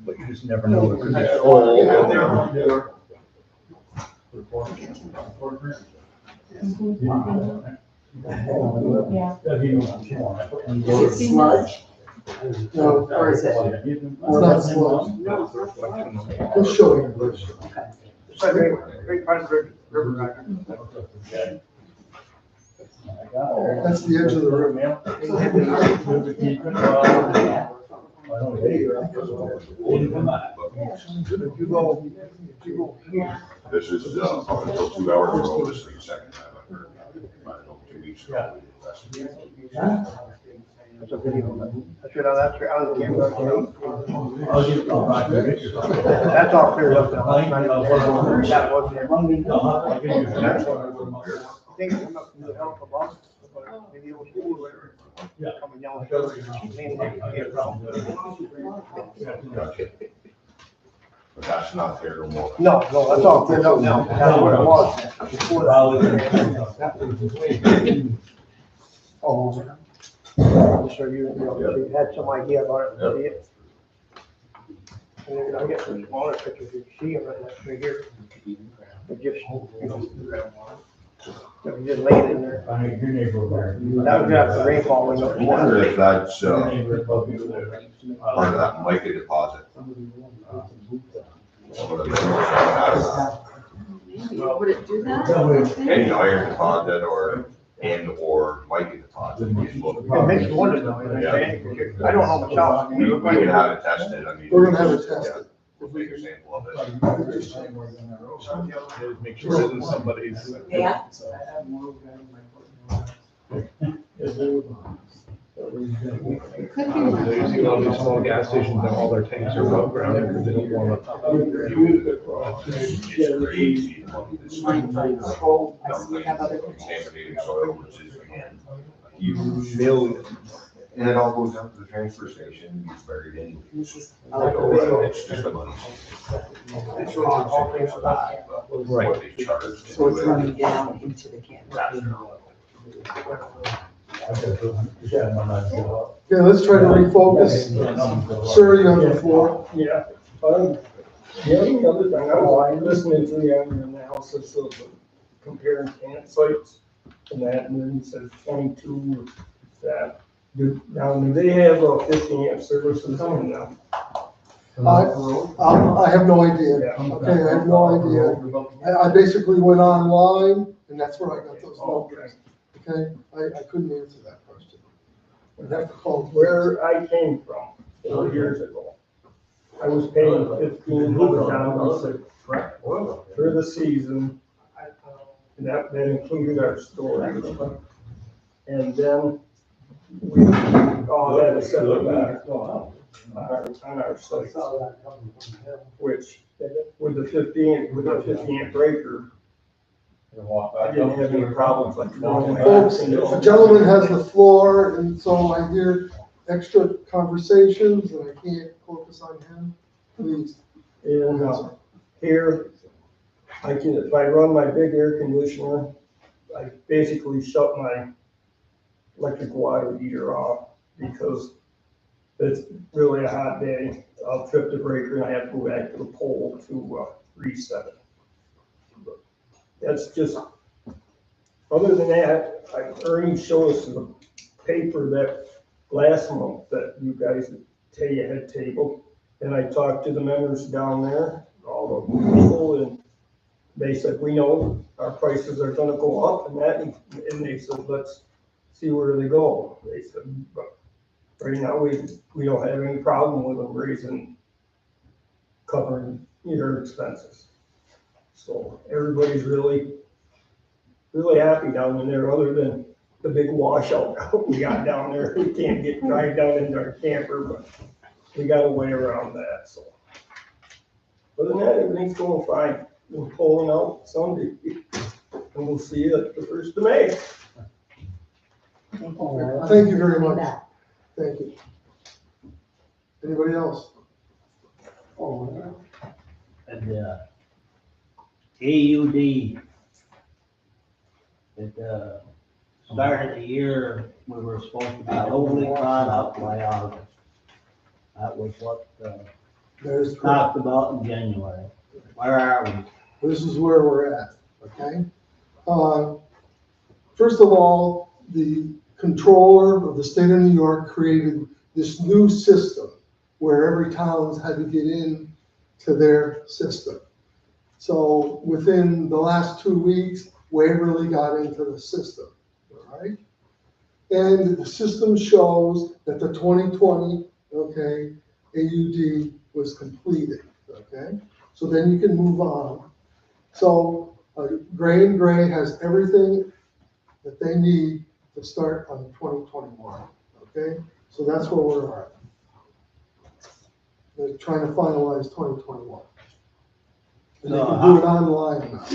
Speaker 12: but you just never know. It could be a hole in there.
Speaker 11: Is it sludge?
Speaker 13: No,
Speaker 11: Or is it?
Speaker 13: it's not sludge.
Speaker 15: No, it's not sludge.
Speaker 13: We'll show you.
Speaker 10: It's like big part of the river right there.
Speaker 13: That's the edge of the river.
Speaker 5: This is, until 2 hours ago, this is the second time I've heard about it. I don't know, 2 weeks ago. we investigated.
Speaker 10: That's a video. That's right on the camera. That's all cleared up now. That was there. I think I'm not going to help about, but maybe it was cool later. Coming down.
Speaker 5: But that's not there no more.
Speaker 10: No, that's all cleared up now. That's what it was before that. Oh. So you had some idea about it. And then I get some smaller pictures, you can see them right here. But just, just lay it in there. That was after rainfall.
Speaker 5: I wonder if that's, part of that mica deposit.
Speaker 15: Maybe, would it do that?
Speaker 5: Any iron deposit or mica deposit.
Speaker 10: It makes you wonder though, I don't know much else.
Speaker 5: We can have it tested, I mean.
Speaker 13: We're gonna have it tested.
Speaker 5: We'll make a sample of it.
Speaker 12: Make sure it isn't somebody's.
Speaker 11: Yeah.
Speaker 12: You see all these small gas stations that all their tanks are above ground because they don't want
Speaker 5: It's crazy. Contaminating soil, which is again, a huge
Speaker 12: millions.
Speaker 5: And it all goes down to the transfer station, it's buried in. It's just a money. It's all things that, but what they charge.
Speaker 11: So it's running down into the campground.
Speaker 13: Okay, let's try to refocus. Sir, you have the floor.
Speaker 16: Yeah, the only other thing, I was listening to the analysis of comparing campsites and that, and then it says 22, that, do they have a 50 amp services in them?
Speaker 13: I have no idea. Okay, I have no idea. I basically went online and that's where I got those numbers. Okay, I couldn't answer that question. I'd have to call.
Speaker 16: Where I came from 4 years ago, I was paying $1,500 for the season, and that included our storage. And then we all had to set it back on our site, which with the 50 amp breaker, I didn't have any problems like.
Speaker 13: Folks, the gentleman has the floor, and so I hear extra conversations, and I can't focus on him. Please,
Speaker 16: And, here, if I run my big air conditioner, I basically shut my electric water heater off because it's really a hot day. I'll trip the breaker and I have to go back to the pole to reset it. But that's just, other than that, Ernie showed us the paper that last month that you guys had tabled. And I talked to the members down there, all the people, and they said, we know our prices are gonna go up and that, and they said, let's see where they go. They said, but right now, we don't have any problem with them covering your expenses. So everybody's really happy down in there, other than the big washout we got down there. We can't drive down into our camper, but we got a way around that, so. Other than that, everything's going fine. We're pulling out Sunday, and we'll see you at the 1st of May.
Speaker 13: Thank you very much. Thank you. Anybody else?
Speaker 9: And, AUD, at the start of the year, we were supposed to be totally caught up by August. That was what,
Speaker 13: There's
Speaker 9: talked about in January. Where are we?
Speaker 13: This is where we're at, okay? First of all, the controller of the state of New York created this new system where every town had to get in to their system. So within the last 2 weeks, Waverly got into the system, all right? And the system shows that the 2020, okay, AUD was completed, okay? So then you can move on. So Gray and Gray has everything that they need to start on 2021, okay? So that's where we're at. They're trying to finalize 2021. And they can do it online now.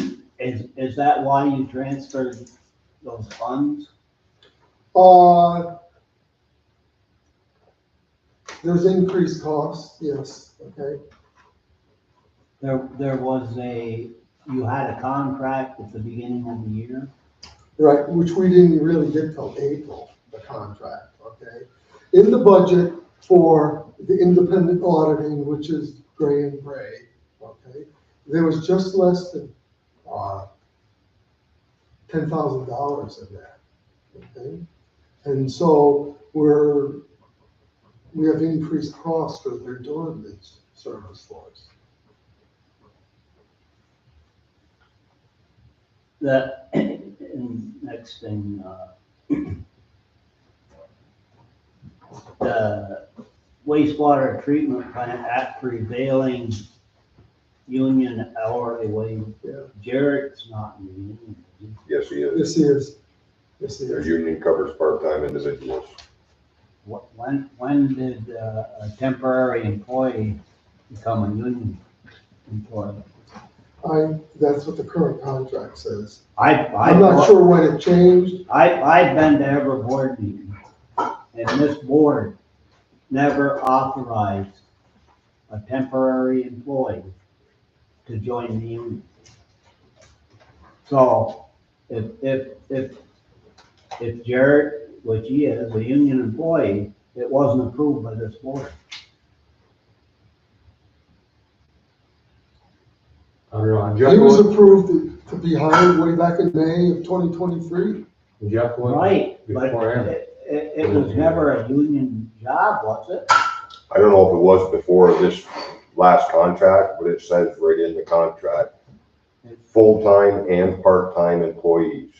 Speaker 9: Is that why you transferred those funds?
Speaker 13: There's increased costs, yes, okay?
Speaker 9: There was you had a contract at the beginning of the year?
Speaker 13: Right, which we didn't really get till April, the contract, okay? In the budget for the independent auditing, which is Gray and Gray, okay? There was just less than $10,000 in that, okay? And so we have increased costs because they're doing these service floors.
Speaker 9: Next thing, the wastewater treatment plant at prevailing union hourly wage.
Speaker 13: Yeah.
Speaker 9: Jarrett's not in the union.
Speaker 5: Yes, he is.
Speaker 13: Yes, he is. Yes, he
Speaker 5: Their
Speaker 13: is.
Speaker 5: union covers part-time individuals.
Speaker 9: When did a temporary employee become a union employee?
Speaker 13: That's what the current contract says.
Speaker 9: I'm
Speaker 13: I'm not sure when it changed.
Speaker 9: I've been to every board meeting, and this board never authorized a temporary employee to join the union. So if Jarrett, which he is, a union employee, it wasn't approved by this board.
Speaker 4: I don't know,
Speaker 13: He was approved to be hired way back in May of 2023.
Speaker 4: Jeff went
Speaker 9: Right, but
Speaker 4: before him.
Speaker 9: it was never a union job, was it?
Speaker 5: I don't know if it was before this last contract, but it says right in the contract, full-time and part-time employees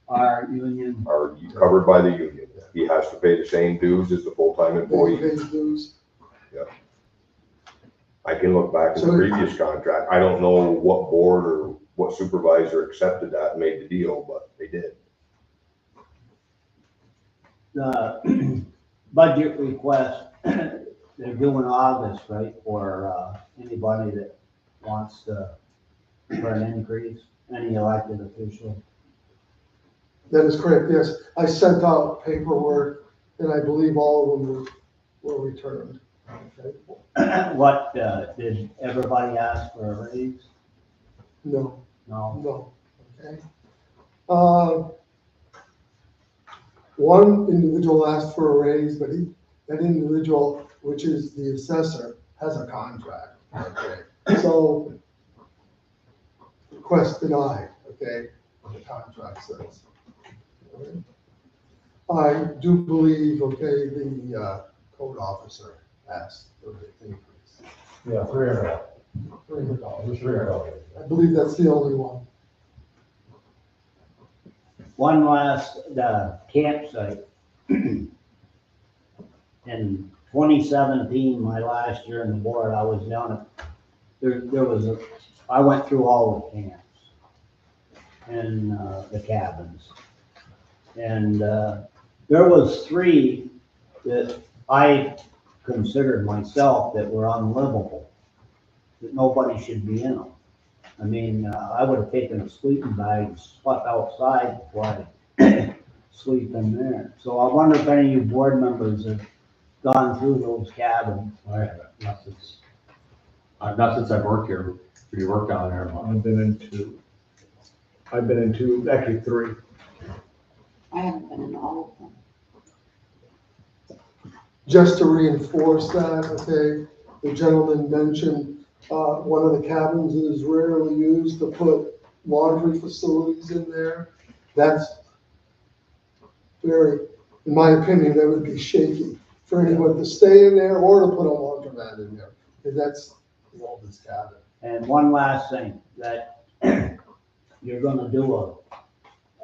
Speaker 9: Our union,
Speaker 5: are covered by the union. He has to pay the same dues as the full-time
Speaker 13: They
Speaker 5: employee.
Speaker 13: paid dues.
Speaker 5: I can look back at the
Speaker 13: So-
Speaker 5: previous contract. I don't know what board or what supervisor accepted that and made the deal, but they did.
Speaker 9: the budget request, they're doing August, right, for anybody that wants to, for an increase, any elected official.
Speaker 13: That is correct, yes. I sent out paperwork and I believe all of them were returned.
Speaker 9: What, did everybody ask for a raise?
Speaker 13: No,
Speaker 9: No.
Speaker 13: no, okay? One individual asked for a raise, but that individual, which is the assessor, has a contract, okay? So, request denied, okay, what the contract says. Okay? I do believe, okay, the code officer asked for the increase.
Speaker 12: Yeah, $300.
Speaker 13: $300.
Speaker 12: $300.
Speaker 13: I believe that's the only one.
Speaker 9: One last, the campsite. In 2017, my last year on the board, I was down at, I went through all the camps and the cabins. And there was 3 that I considered myself that were unlivable, that nobody should be in them. I mean, I would have taken a sleeping bag and slept outside before I sleep in there. So I wonder if any of you board members have gone through those cabins.
Speaker 4: I haven't, not since I've worked here. You worked down there, but
Speaker 12: I've been in two, actually 3.
Speaker 15: I haven't been in all of them.
Speaker 13: Just to reinforce that, okay, the gentleman mentioned, one of the cabins is rarely used to put laundry facilities in there. That's very, in my opinion, that would be shaky for anyone to stay in there or to put a laundromat in there, because that's the oldest cabin.
Speaker 9: And one last thing, that you're gonna do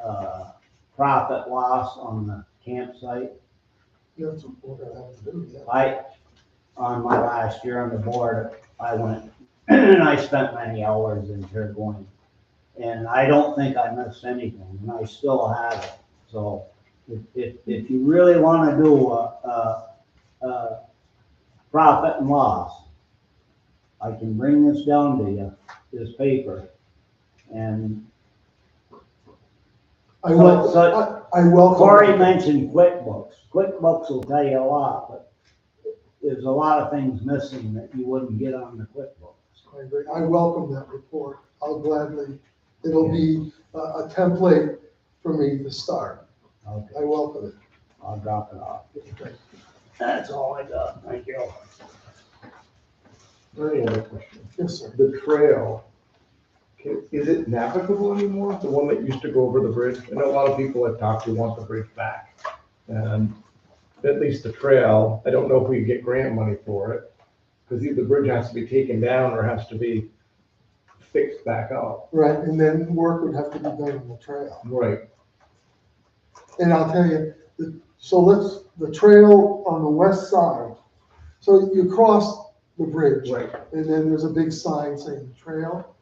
Speaker 9: a profit loss on the campsite.
Speaker 13: That's what we're gonna have to do, yeah.
Speaker 9: On my last year on the board, I went, and I spent many hours in here going, and I don't think I missed anything, and I still have it. So if you really wanna do a profit and loss, I can bring this down to you, this paper, and
Speaker 13: I welcome.
Speaker 9: Corey mentioned QuickBooks. QuickBooks will tell you a lot, but there's a lot of things missing that you wouldn't get on the QuickBooks.
Speaker 13: I agree. I welcome that report. I'll gladly, it'll be a template for me to start.
Speaker 9: Okay,
Speaker 13: I welcome it.
Speaker 9: I'll drop it off.
Speaker 13: Okay.
Speaker 9: That's all I got. Thank you.
Speaker 12: Any other questions?
Speaker 13: Yes, sir.
Speaker 12: The trail, is it navigable anymore? The one that used to go over the bridge? I know a lot of people I've talked to want the bridge back. And at least the trail, I don't know if we get grant money for it, because either the bridge has to be taken down or has to be fixed back up.
Speaker 13: Right, and then work would have to be done on the trail.
Speaker 12: Right.
Speaker 13: And I'll tell you, the trail on the west side, so you cross the bridge.
Speaker 12: Right.
Speaker 13: And then there's a big sign saying trail.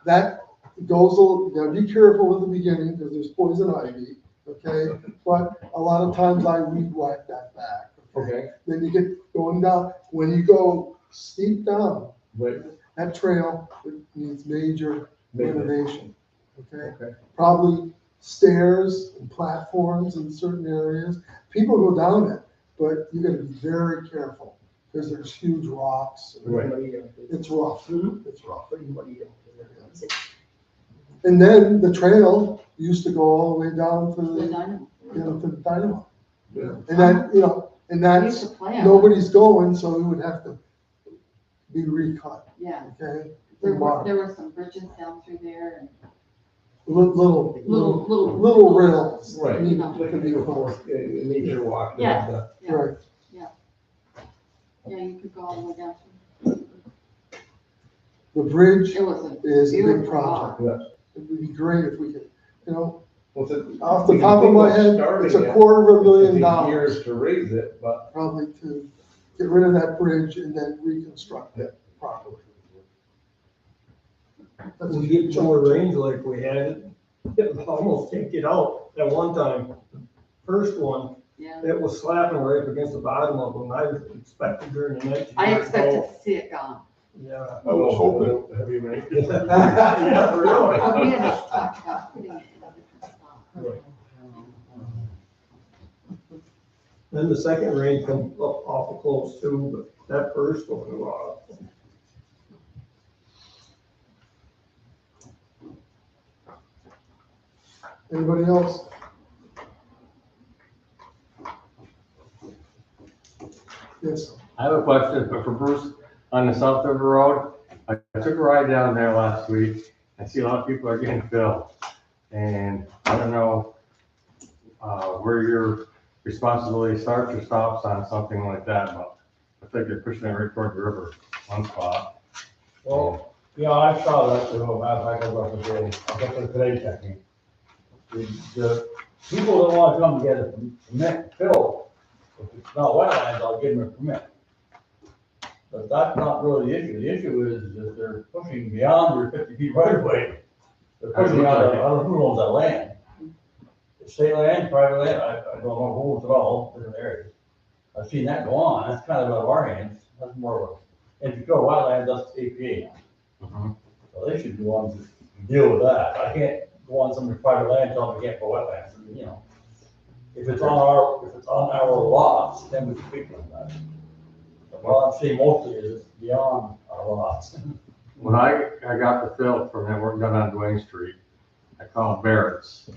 Speaker 13: That goes, you gotta be careful at the beginning because there's poison ivy, okay? But a lot of times I weed whack that back.
Speaker 12: Okay.
Speaker 13: Then you get going down, when you go steep down,
Speaker 12: Right.
Speaker 13: that trail needs major renovation, okay?
Speaker 12: Okay.
Speaker 13: Probably stairs and platforms in certain areas. People go down it, but you gotta be very careful because there's huge rocks.
Speaker 12: Right.
Speaker 13: It's rough, it's rough. And then the trail used to go all the way down to
Speaker 15: The
Speaker 13: the,
Speaker 15: dynamo.
Speaker 13: to the dynamo.
Speaker 12: Yeah.
Speaker 13: And that, and
Speaker 15: We used
Speaker 13: that's,
Speaker 15: to play on it.
Speaker 13: nobody's going, so it would have to be recut,
Speaker 15: Yeah,
Speaker 13: okay?
Speaker 15: there
Speaker 13: And
Speaker 15: were,
Speaker 13: marked.
Speaker 15: there were some bridges down through there and
Speaker 13: Little
Speaker 15: little
Speaker 13: rails.
Speaker 12: Right.
Speaker 15: You know.
Speaker 12: Like a nature walk.
Speaker 15: Yeah. Yeah.
Speaker 13: Right.
Speaker 15: Yeah, you could go all the way down to.
Speaker 13: The bridge
Speaker 15: It was a
Speaker 13: is a big
Speaker 15: beautiful
Speaker 13: project.
Speaker 12: Yeah.
Speaker 13: It would be great if we could,
Speaker 12: Well, it's
Speaker 13: off the top of my head, it's $250,000.
Speaker 12: Years to raise it, but.
Speaker 13: Probably to get rid of that bridge and then reconstruct it properly. That's a
Speaker 16: We
Speaker 13: huge
Speaker 16: get more
Speaker 13: challenge.
Speaker 16: rain like we had, it almost can't get out. At one time, first one,
Speaker 15: Yeah,
Speaker 16: it was slapping right up against the bottom of them. I expected during the night.
Speaker 15: I expected to see it gone.
Speaker 16: Yeah.
Speaker 5: I was hoping.
Speaker 12: Heavy rain.
Speaker 16: Yeah, really.
Speaker 15: But we had to talk about putting it in a different spot.
Speaker 16: Right. Then the second rain come up awful close too, that first one,
Speaker 7: Anybody else? Yes.
Speaker 4: I have a question for Bruce on the South River Road. I took a ride down there last week. I see a lot of people are getting filled. And I don't know where your responsibility starts or stops on something like that, but I think they're pushing it right toward the river, one spot.
Speaker 17: Well, yeah, I saw that, you know, as I go up today, I got the today checking. The people that wanna come get a permit filled, if it's not wetlands, I'll give them a permit. But that's not really the issue. The issue is that they're pushing beyond their 50 feet right of way. They're pushing out, I don't know who owns that land. It's state land, private land, I don't know who owns it all, different areas. I've seen that go on, that's kind of out of our hands, that's more of a, if you go wetland, that's APA. So they should be ones that deal with that. I can't go on some private land, tell them we can't go wetlands, you know. If it's on our lots, then we can speak on that. But what I'm seeing mostly is it's beyond our lots.
Speaker 4: When I got the fill from that work done on Duane Street, I called Barrett's,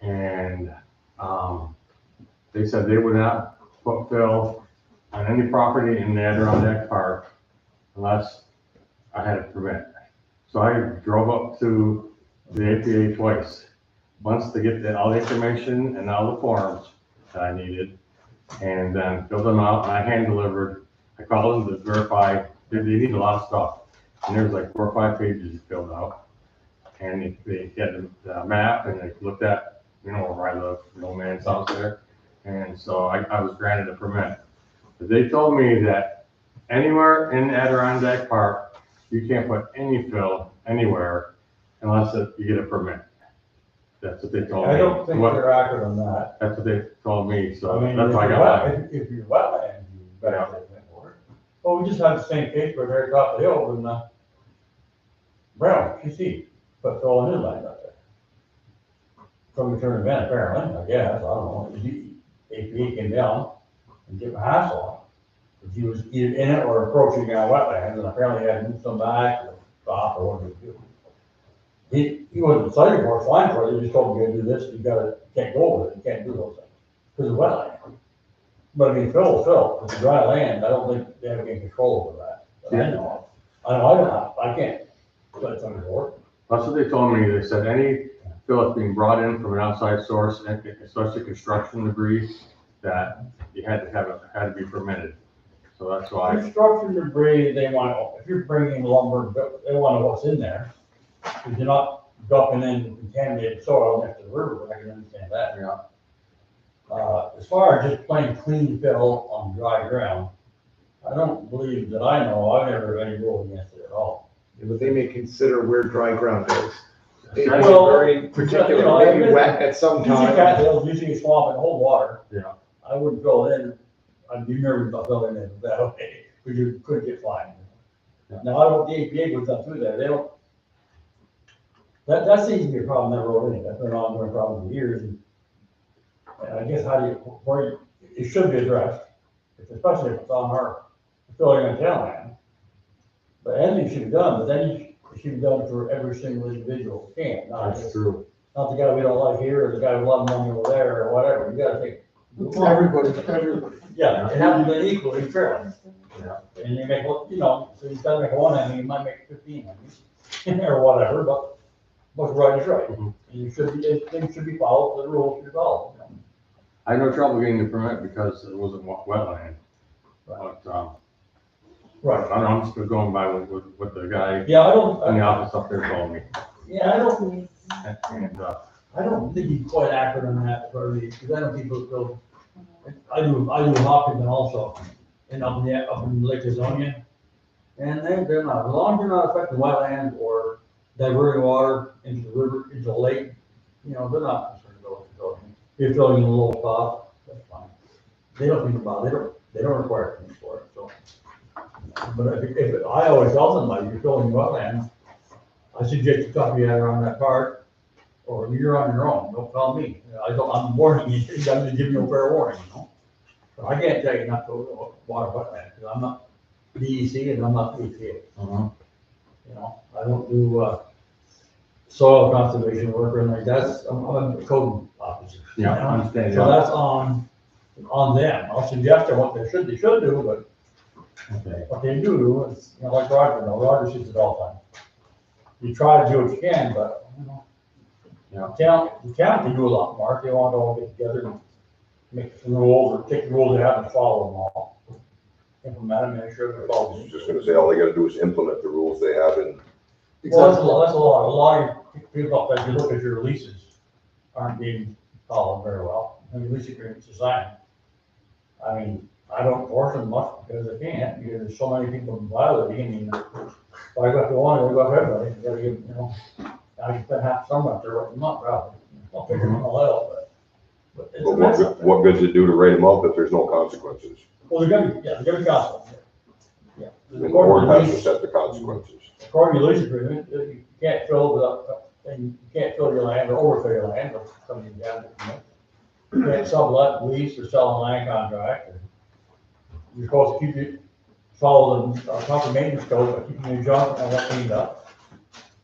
Speaker 4: and they said they would not put fill on any property in the Adirondack Park unless I had a permit. So I drove up to the APA twice, once to get all the information and all the forms that I needed, and then filled them out, and I hand delivered. I called them to verify, they need a lot of stuff. And there was like 4 or 5 pages filled out. And they had the map, and they looked at, you know, where I live, no man's house there. And so I was granted a permit. But they told me that anywhere in Adirondack Park, you can't put any fill anywhere unless you get a permit. That's what they told me.
Speaker 17: I don't think they're accurate on that.
Speaker 4: That's what they told me, so
Speaker 17: I mean,
Speaker 4: that's why I got mine.
Speaker 17: if you're wetland, you better have that for it. Well, we just had the same case where they're top of the hill and Brown, you see, but all in his land out there. So we turned event apparently, I guess, I don't know, APA came down and gave him a hassle on it. Because he was either in it or approaching our wetlands, and apparently he had to move some back or stop or whatever he do. He wasn't cited for it, fine for it, they just told him, you gotta do this, you can't go over it, you can't do those things, because of wetland. But I mean, fill, if it's dry land, I don't think they have any control over that, that I know of. I can't, that's under board.
Speaker 4: That's what they told me. They said any fill that's being brought in from an outside source, especially construction debris, that you had to be permitted. So that's why.
Speaker 17: Construction debris, they want, if you're bringing lumber, they want to know what's in there. Because you're not dumping in contaminated soil next to the river, I can understand that.
Speaker 4: Yeah.
Speaker 17: As far as just plain clean fill on dry ground, I don't believe that I know, I've never heard any rule against it at all.
Speaker 12: Yeah, but they may consider where dry ground is. It's
Speaker 17: Well,
Speaker 12: very particular,
Speaker 17: you know,
Speaker 12: maybe wet at some
Speaker 17: Usually
Speaker 12: time.
Speaker 17: cattails, usually swamp and hold water.
Speaker 4: Yeah.
Speaker 17: I wouldn't fill it in, I'd be nervous about filling it in that way, because you could get fined.
Speaker 4: Yeah.
Speaker 17: Now, I don't, the APA puts up through that, they don't, that seems to be a problem that road anyway, that's been an ongoing problem for years. And I guess it should be addressed, especially if it's on our filling on town land. But anything should be done, but then it should be done for every single individual camp, not
Speaker 4: That's true.
Speaker 17: not the guy we don't like here, or the guy with a lot of money over there, or whatever, you gotta take.
Speaker 7: Everybody.
Speaker 17: Yeah, it has to be done equally, fairly.
Speaker 4: Yeah.
Speaker 17: And you make, you know, so you gotta make one, and you might make 15, or whatever, but what's right is right. And you should be, things should be followed, the rules should be followed.
Speaker 4: I had no trouble getting the permit because it wasn't wetland. But,
Speaker 17: Right.
Speaker 4: I don't know, I'm just going by what the guy
Speaker 17: Yeah, I don't.
Speaker 4: in the office up there told me.
Speaker 17: Yeah, I don't,
Speaker 4: And,
Speaker 17: I don't think he's quite accurate on that, because I know people go, I do Hopkinton also, and up in Lake Hazonia. And they're not, as long as you're not affecting wetland or diverting water into the river, into the lake, you know, they're not concerned about what you're filling. You're filling in a little spot, that's fine. They don't think about it, they don't require things for it, so. But if I always tell somebody, you're filling wetlands, I suggest you talk to me around that part, or you're on your own, don't call me. I'm warning you, I'm just giving you a fair warning, you know? So I can't tell you not to water wetlands, because I'm not DEC and I'm not EPA. You know, I don't do, soil conservation work or anything like that. I'm a code officer.
Speaker 4: Yeah, I understand.
Speaker 17: So that's on them. I'll suggest them what they should do, but
Speaker 4: Okay.
Speaker 17: what they do is, you know, like Roger, Roger sees it all the time. You try to do what you can, but, you know, the town can do a lot more. If they want to all get together and make some rules or take the rules they have and follow them all. Implement them, make sure they're
Speaker 5: I
Speaker 17: followed.
Speaker 5: was just gonna say, all they gotta do is implement the rules they have and
Speaker 17: Well, that's a lot. A lot of people, if you look at your leases, aren't being followed very well. And lease agreements are signed. I mean, I don't force them much because I can't, because there's so many people violating. I mean, if I got the one, I got everybody. You gotta give, you know, I can spend half summer up there writing them up, probably. I'll figure them all out, but it's a mess up there.
Speaker 5: what good's it do to write them up if there's no consequences?
Speaker 17: Well, they're gonna be consequences. Yeah.
Speaker 5: The board has to set the consequences.
Speaker 17: According to the lease agreement, you can't fill without, and you can't fill your land or overfill your land, or something down. You can't sublet, lease, or sell a land contract. And you're supposed to follow the proper maintenance code by keeping your junk and that cleaned up.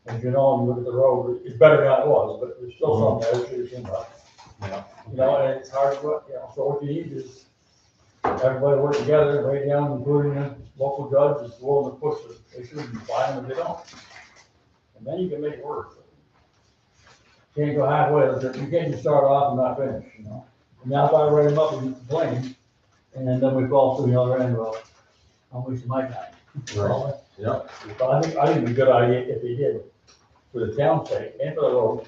Speaker 17: As you know, when you look at the road, it's better than it was, but there's still some there that should have cleaned up. You know, and it's hard to, you know, so what you need is everybody work together, lay down, including the local judge is willing to push the issue and find them if they don't. And then you can make it work. Can't go halfway, you can't just start off and not finish, you know? And now if I write them up and you complain, and then we fall through the other end, well, I'm wasting my time.
Speaker 4: Right. Yeah.
Speaker 17: But I think it'd be a good idea if they did, for the town's sake and for the road,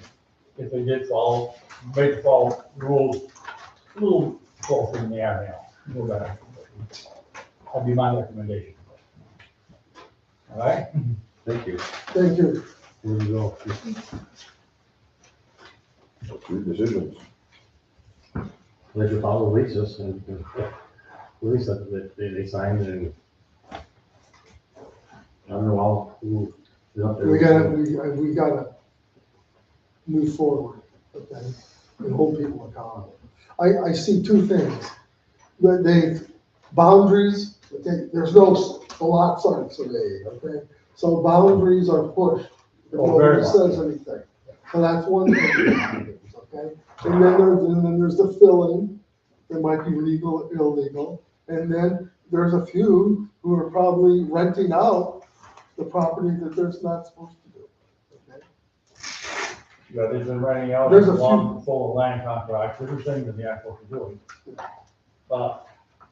Speaker 17: if they did follow, make the follow rules a little closer than they are now. Go back. That'd be my recommendation. All right?
Speaker 4: Thank you.
Speaker 13: Thank you.
Speaker 4: Here we go.
Speaker 5: Your decisions.
Speaker 4: They should follow leases and release that they signed and I don't know all who is up there.
Speaker 13: We gotta move forward, okay, and hold people accountable. I see two things, that boundaries, okay, there's no, the lots aren't surveyed, okay? So boundaries are pushed, if nobody says anything. So that's one thing, okay? And then there's the filling, that might be legal, illegal, and then there's a few who are probably renting out the property that they're not supposed to do, okay?
Speaker 17: Yeah, they've been renting out,
Speaker 13: There's a
Speaker 17: full of land contracts, there's things that they're supposed to do.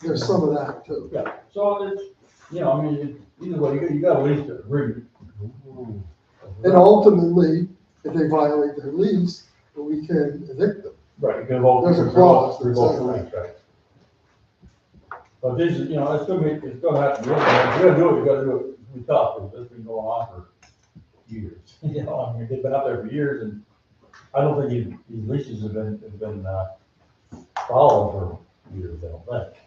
Speaker 13: There's some of that too.
Speaker 17: Yeah, so it's, you know, I mean, either way, you got at least an agreement.
Speaker 13: And ultimately, if they violate their lease, we can evict them.
Speaker 17: Right, you can vote.
Speaker 13: There's a clause that
Speaker 17: Revoke
Speaker 13: says
Speaker 17: the
Speaker 13: that.
Speaker 17: lease, right. But this is, you know, it's gonna have to be, if you're gonna do it, you gotta do it, it's tough, because it's been going on for years. You know, I mean, they've been up there for years, and I don't think these leases have been followed for years, I don't think.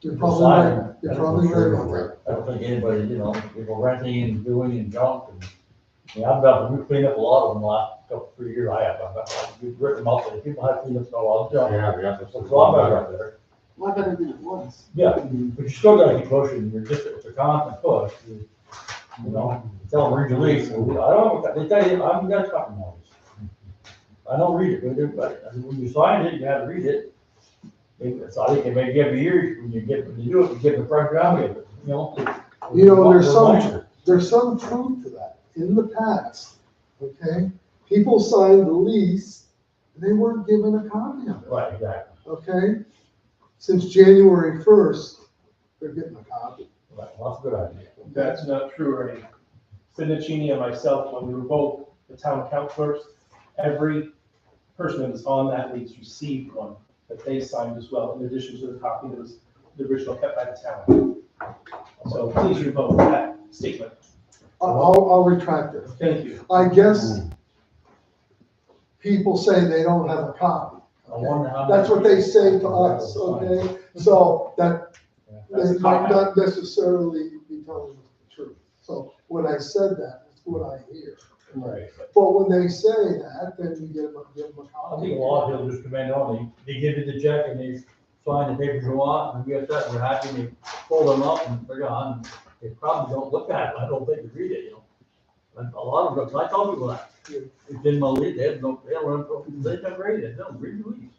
Speaker 13: You're probably right, you're probably right on that.
Speaker 17: I don't think anybody, you know, people renting and doing and junk, and, yeah, I've got, we've cleaned up a lot of them the last couple, 3 years, I have, we've written them up, and people have cleaned up a lot of junk.
Speaker 4: Yeah.
Speaker 17: It's a lot better up there.
Speaker 15: A lot better than it was.
Speaker 17: Yeah, but you still gotta keep pushing, it's a constant push, you know, tell them read your lease, I don't, they tell you, I'm gonna compromise. I don't read it, but when you sign it, you have to read it. So I think it may give you years, when you do it, you give the fresh ground, you know.
Speaker 13: You know, there's some truth to that. In the past, okay, people signed the lease, and they weren't given a copy of it.
Speaker 17: Right, exactly.
Speaker 13: Okay? Since January 1st, they're getting a copy.
Speaker 17: Right, well, that's a good idea.
Speaker 14: That's not true, Ernie. Finicini and myself, when we were both the town councilors, every person that was on that lease received one that they signed as well, in addition to the copy that was the original kept by the town. So please revoke that statement.
Speaker 13: I'll retract it.
Speaker 14: Thank you.
Speaker 13: I guess people say they don't have a copy. That's what they say to us, okay? So that, they might not necessarily be telling us the truth. So when I said that, that's what I hear.
Speaker 17: Right.
Speaker 13: But when they say that, then you give them a
Speaker 17: I
Speaker 13: copy.
Speaker 17: think a lot of people just come in on, they give you the check and they sign the papers you want, and get that, and you're happy, and you fold them up, and they're gone. They probably don't look at it, I don't think you read it, you know. And a lot of them, I tell people that, they didn't want to read, they don't read it, don't read the lease.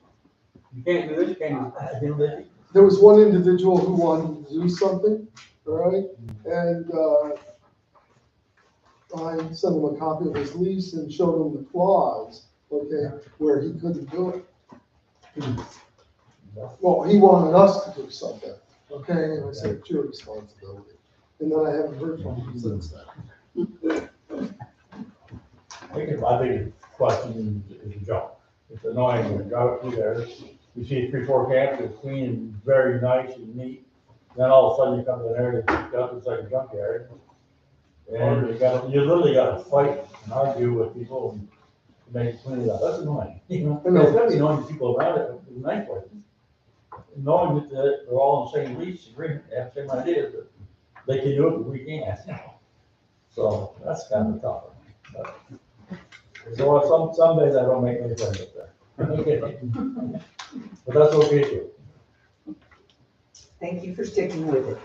Speaker 17: You can't do this, you can't do that, you know, they.
Speaker 7: There was one individual who wanted to do something, all right? And, I sent him a copy of his lease and showed him the clause, okay, where he couldn't do it. Well, he wanted us to do something, okay, and I said, it's your responsibility. And then I haven't heard from him since then.
Speaker 17: I think the question is a joke. It's annoying when you drive through there, you see 3-4 camps, it's clean and very nice and neat. Then all of a sudden you come to an area that's picked up, it's like a junkyard. And you literally got to fight and argue with people and make it clean it up. That's annoying, you know? It's gotta be annoying to people around it, it's nice for them. Knowing that they're all in the same lease agreement, they have the same ideas, but they can do it, but we can't, you know? So that's kind of tough. So some days I don't make any friends up there. But that's okay too.
Speaker 11: Thank you for sticking with it.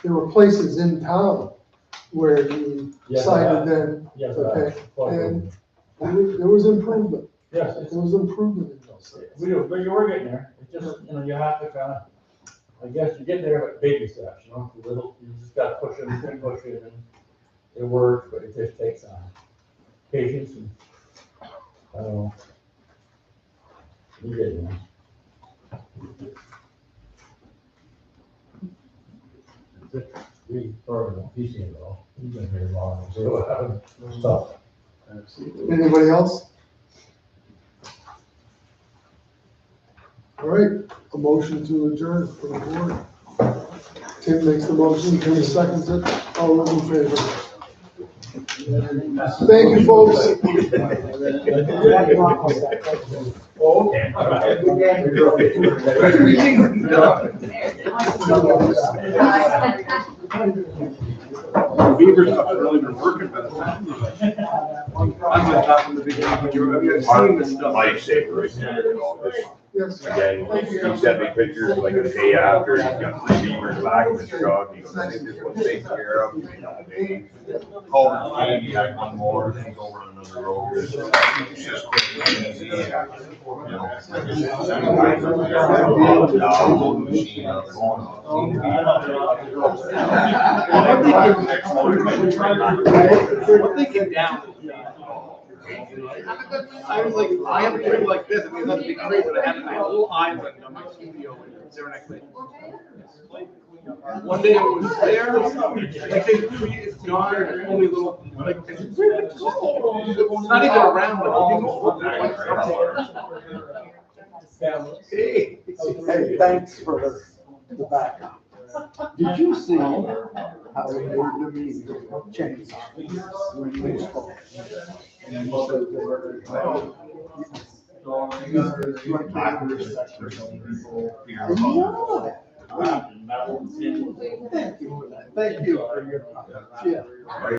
Speaker 7: There were places in town where you cited them,
Speaker 17: Yes,
Speaker 7: okay? And there was improvement.
Speaker 17: Yes,
Speaker 7: There was improvement in those things.
Speaker 17: we're getting there. It's just, you know, you have to kind of, I guess you get there with baby steps, you know, little, you just got to push it and push it, and it works, but it just takes patience and, I don't know. You get there. We started on PC at all. We've been here long, so stuff.
Speaker 7: Anybody else? All right, a motion to adjourn for the board. Tim makes the motion, Tim seconds it, all those in favor. Thank you, folks.
Speaker 17: Oh, okay. All right.
Speaker 12: Beaver stuff's really been working by the time. I'm just not from the beginning, but you're seeing this stuff.
Speaker 5: Lifesaver right there, you know, this.
Speaker 7: Yes.
Speaker 5: Again, he sent me pictures like a day after, he's got 3 beavers back in his truck, he goes, I think this one's taken care of. Called the he had one more, he's over on another road. It's just quick and easy, you know. Guys up there, now load the machine up, going on.
Speaker 12: One thing came down. I was like, I have a tree like this, I mean, that's a big tree, but I had a little island on my studio in Saranac. One day it was there, like the tree is gone, and only little, like, it's really tall. It's not even around, but hey.
Speaker 9: Hey, thanks for the backup. Did you see how we made the meeting change when we spoke? Thank you for your, yeah.